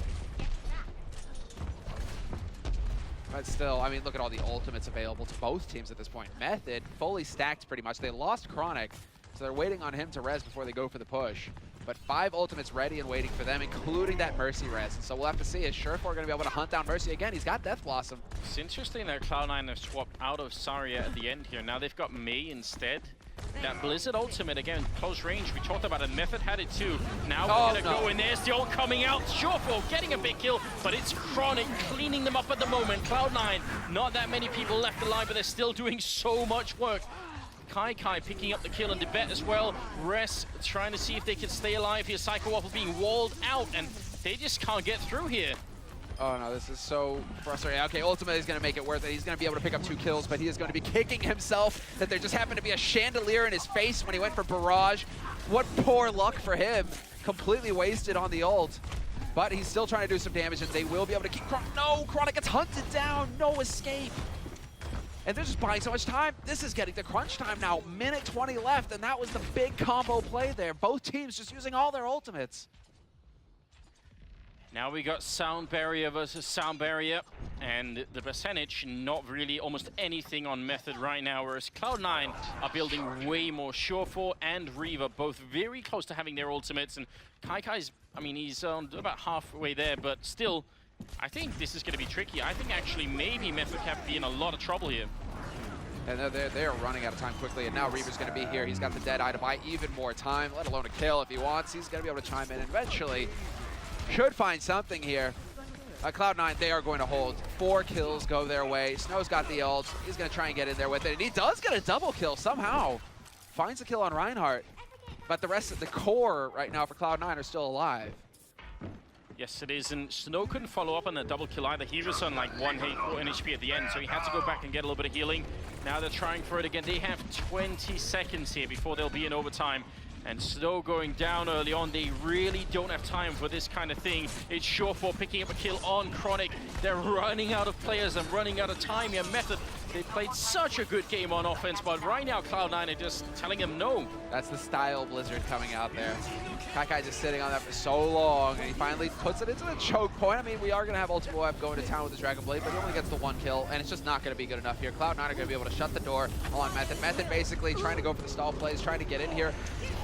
But still, I mean, look at all the ultimates available to both teams at this point. Method, fully stacked pretty much. They lost Chronic, so they're waiting on him to res before they go for the push. But 5 ultimates ready and waiting for them, including that Mercy res. And so we'll have to see, is Surefour going to be able to hunt down Mercy again? He's got Death Blossom. It's interesting that Cloud9 have swapped out of Zarya at the end here. Now they've got Mei instead. That Blizzard ultimate, again, close range. We talked about it. Method had it too. Now we're going to go in. There's the ult coming out. Surefour getting a big kill, but it's Chronic cleaning them up at the moment. Cloud9, not that many people left alive, but they're still doing so much work. Kai picking up the kill and Debet as well. Res trying to see if they can stay alive here. Psycho Waffle being walled out, and they just can't get through here. Oh no, this is so frustrating. Okay, Ultimate is going to make it worth it. He's going to be able to pick up 2 kills, but he is going to be kicking himself that there just happened to be a chandelier in his face when he went for Barrage. What poor luck for him. Completely wasted on the ult. But he's still trying to do some damage, and they will be able to keep Chronic. No, Chronic gets hunted down. No escape. And they're just buying so much time. This is getting to crunch time now. Minute 20 left, and that was the big combo play there. Both teams just using all their ultimates. Now we got Sound Barrier versus Sound Barrier, and the percentage, not really almost anything on Method right now, whereas Cloud9 are building way more. Surefour and Reaver both very close to having their ultimates, and Kai's, I mean, he's about halfway there, but still, I think this is going to be tricky. I think actually maybe Method can be in a lot of trouble here. And they're running out of time quickly, and now Reaver's going to be here. He's got the Deadeye to buy even more time, let alone a kill if he wants. He's going to be able to chime in eventually. Should find something here. Cloud9, they are going to hold. 4 kills go their way. Snow's got the ult. He's going to try and get in there with it, and he does get a double kill somehow. Finds a kill on Reinhardt. But the rest of the core right now for Cloud9 are still alive. Yes, it is, and Snow couldn't follow up on the double kill either. He was on like 1 HP at the end, so he had to go back and get a little bit of healing. Now they're trying for it again. They have 20 seconds here before they'll be in overtime. And Snow going down early on. They really don't have time for this kind of thing. It's Surefour picking up a kill on Chronic. They're running out of players and running out of time here. Method, they played such a good game on offense, but right now Cloud9 are just telling them no. That's the style Blizzard coming out there. Kai just sitting on that for so long, and he finally puts it into the choke point. I mean, we are going to have Ultimate Web going to town with the Dragon Blade, but he only gets the 1 kill, and it's just not going to be good enough here. Cloud9 are going to be able to shut the door on Method. Method basically trying to go for the stall plays, trying to get in here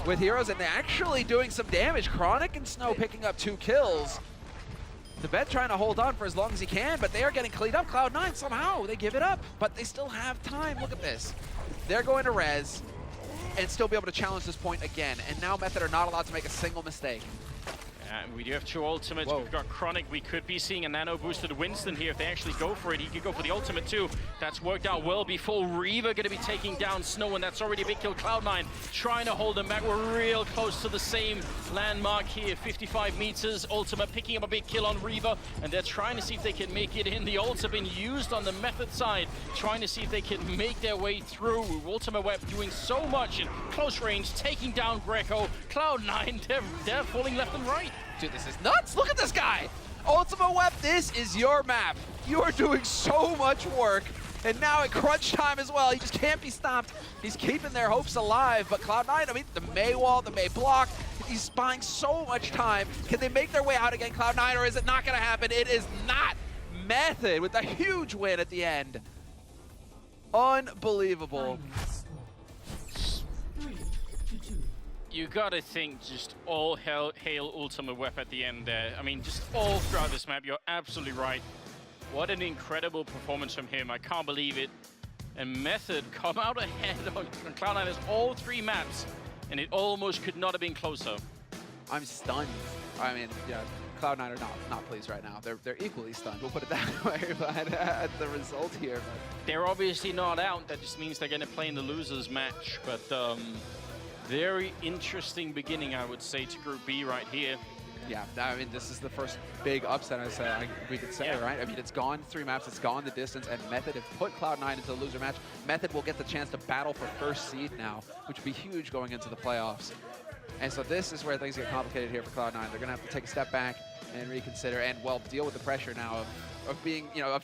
with heroes, and they're actually doing some damage. Chronic and Snow picking up 2 kills. Tibet trying to hold on for as long as he can, but they are getting cleaned up. Cloud9, somehow, they give it up, but they still have time. Look at this. They're going to res and still be able to challenge this point again, and now Method are not allowed to make a single mistake. We do have 2 ultimates. Whoa. We've got Chronic. We could be seeing a nano-boosted Winston here if they actually go for it. He could go for the ultimate too. That's worked out well before. Reaver going to be taking down Snow, and that's already a big kill. Cloud9 trying to hold them back. We're real close to the same landmark here. 55 meters. Ultimate picking up a big kill on Reaver, and they're trying to see if they can make it in. The ults have been used on the Method side, trying to see if they can make their way through. Ultimate Web doing so much in close range, taking down Greco. Cloud9, they're falling left and right. Dude, this is nuts. Look at this guy. Ultimate Web, this is your map. You are doing so much work. And now at crunch time as well, he just can't be stopped. He's keeping their hopes alive. But Cloud9, I mean, the Mei wall, the Mei block, he's buying so much time. Can they make their way out again, Cloud9, or is it not going to happen? It is not. Method with a huge win at the end. Unbelievable. You gotta think just all hail Ultimate Web at the end there. I mean, just all throughout this map, you're absolutely right. What an incredible performance from him. I can't believe it. And Method come out ahead on Cloud9 has all 3 maps, and it almost could not have been closer. I'm stunned. I mean, yeah, Cloud9 are not pleased right now. They're equally stunned, we'll put it that way, but at the result here. But they're obviously not out. That just means they're gonna play in the losers match, but very interesting beginning, I would say, to Group B right here. Yeah, I mean, this is the first big upset we could say, right? I mean, it's gone 3 maps, it's gone the distance, and Method have put Cloud9 into a loser match. Method will get the chance to battle for first seed now, which would be huge going into the playoffs. And so this is where things get complicated here for Cloud9. They're going to have to take a step back and reconsider and, well, deal with the pressure now of being, you know, of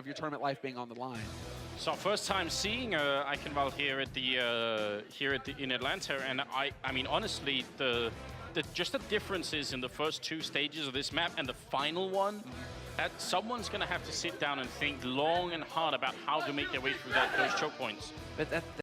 your tournament life being on the line. So first time seeing Eichenwald here at the in Atlanta, and I mean honestly just the differences in the first 2 stages of this map and the final one, that someone's gonna have to sit down and think long and hard about how to make their way through those choke points. But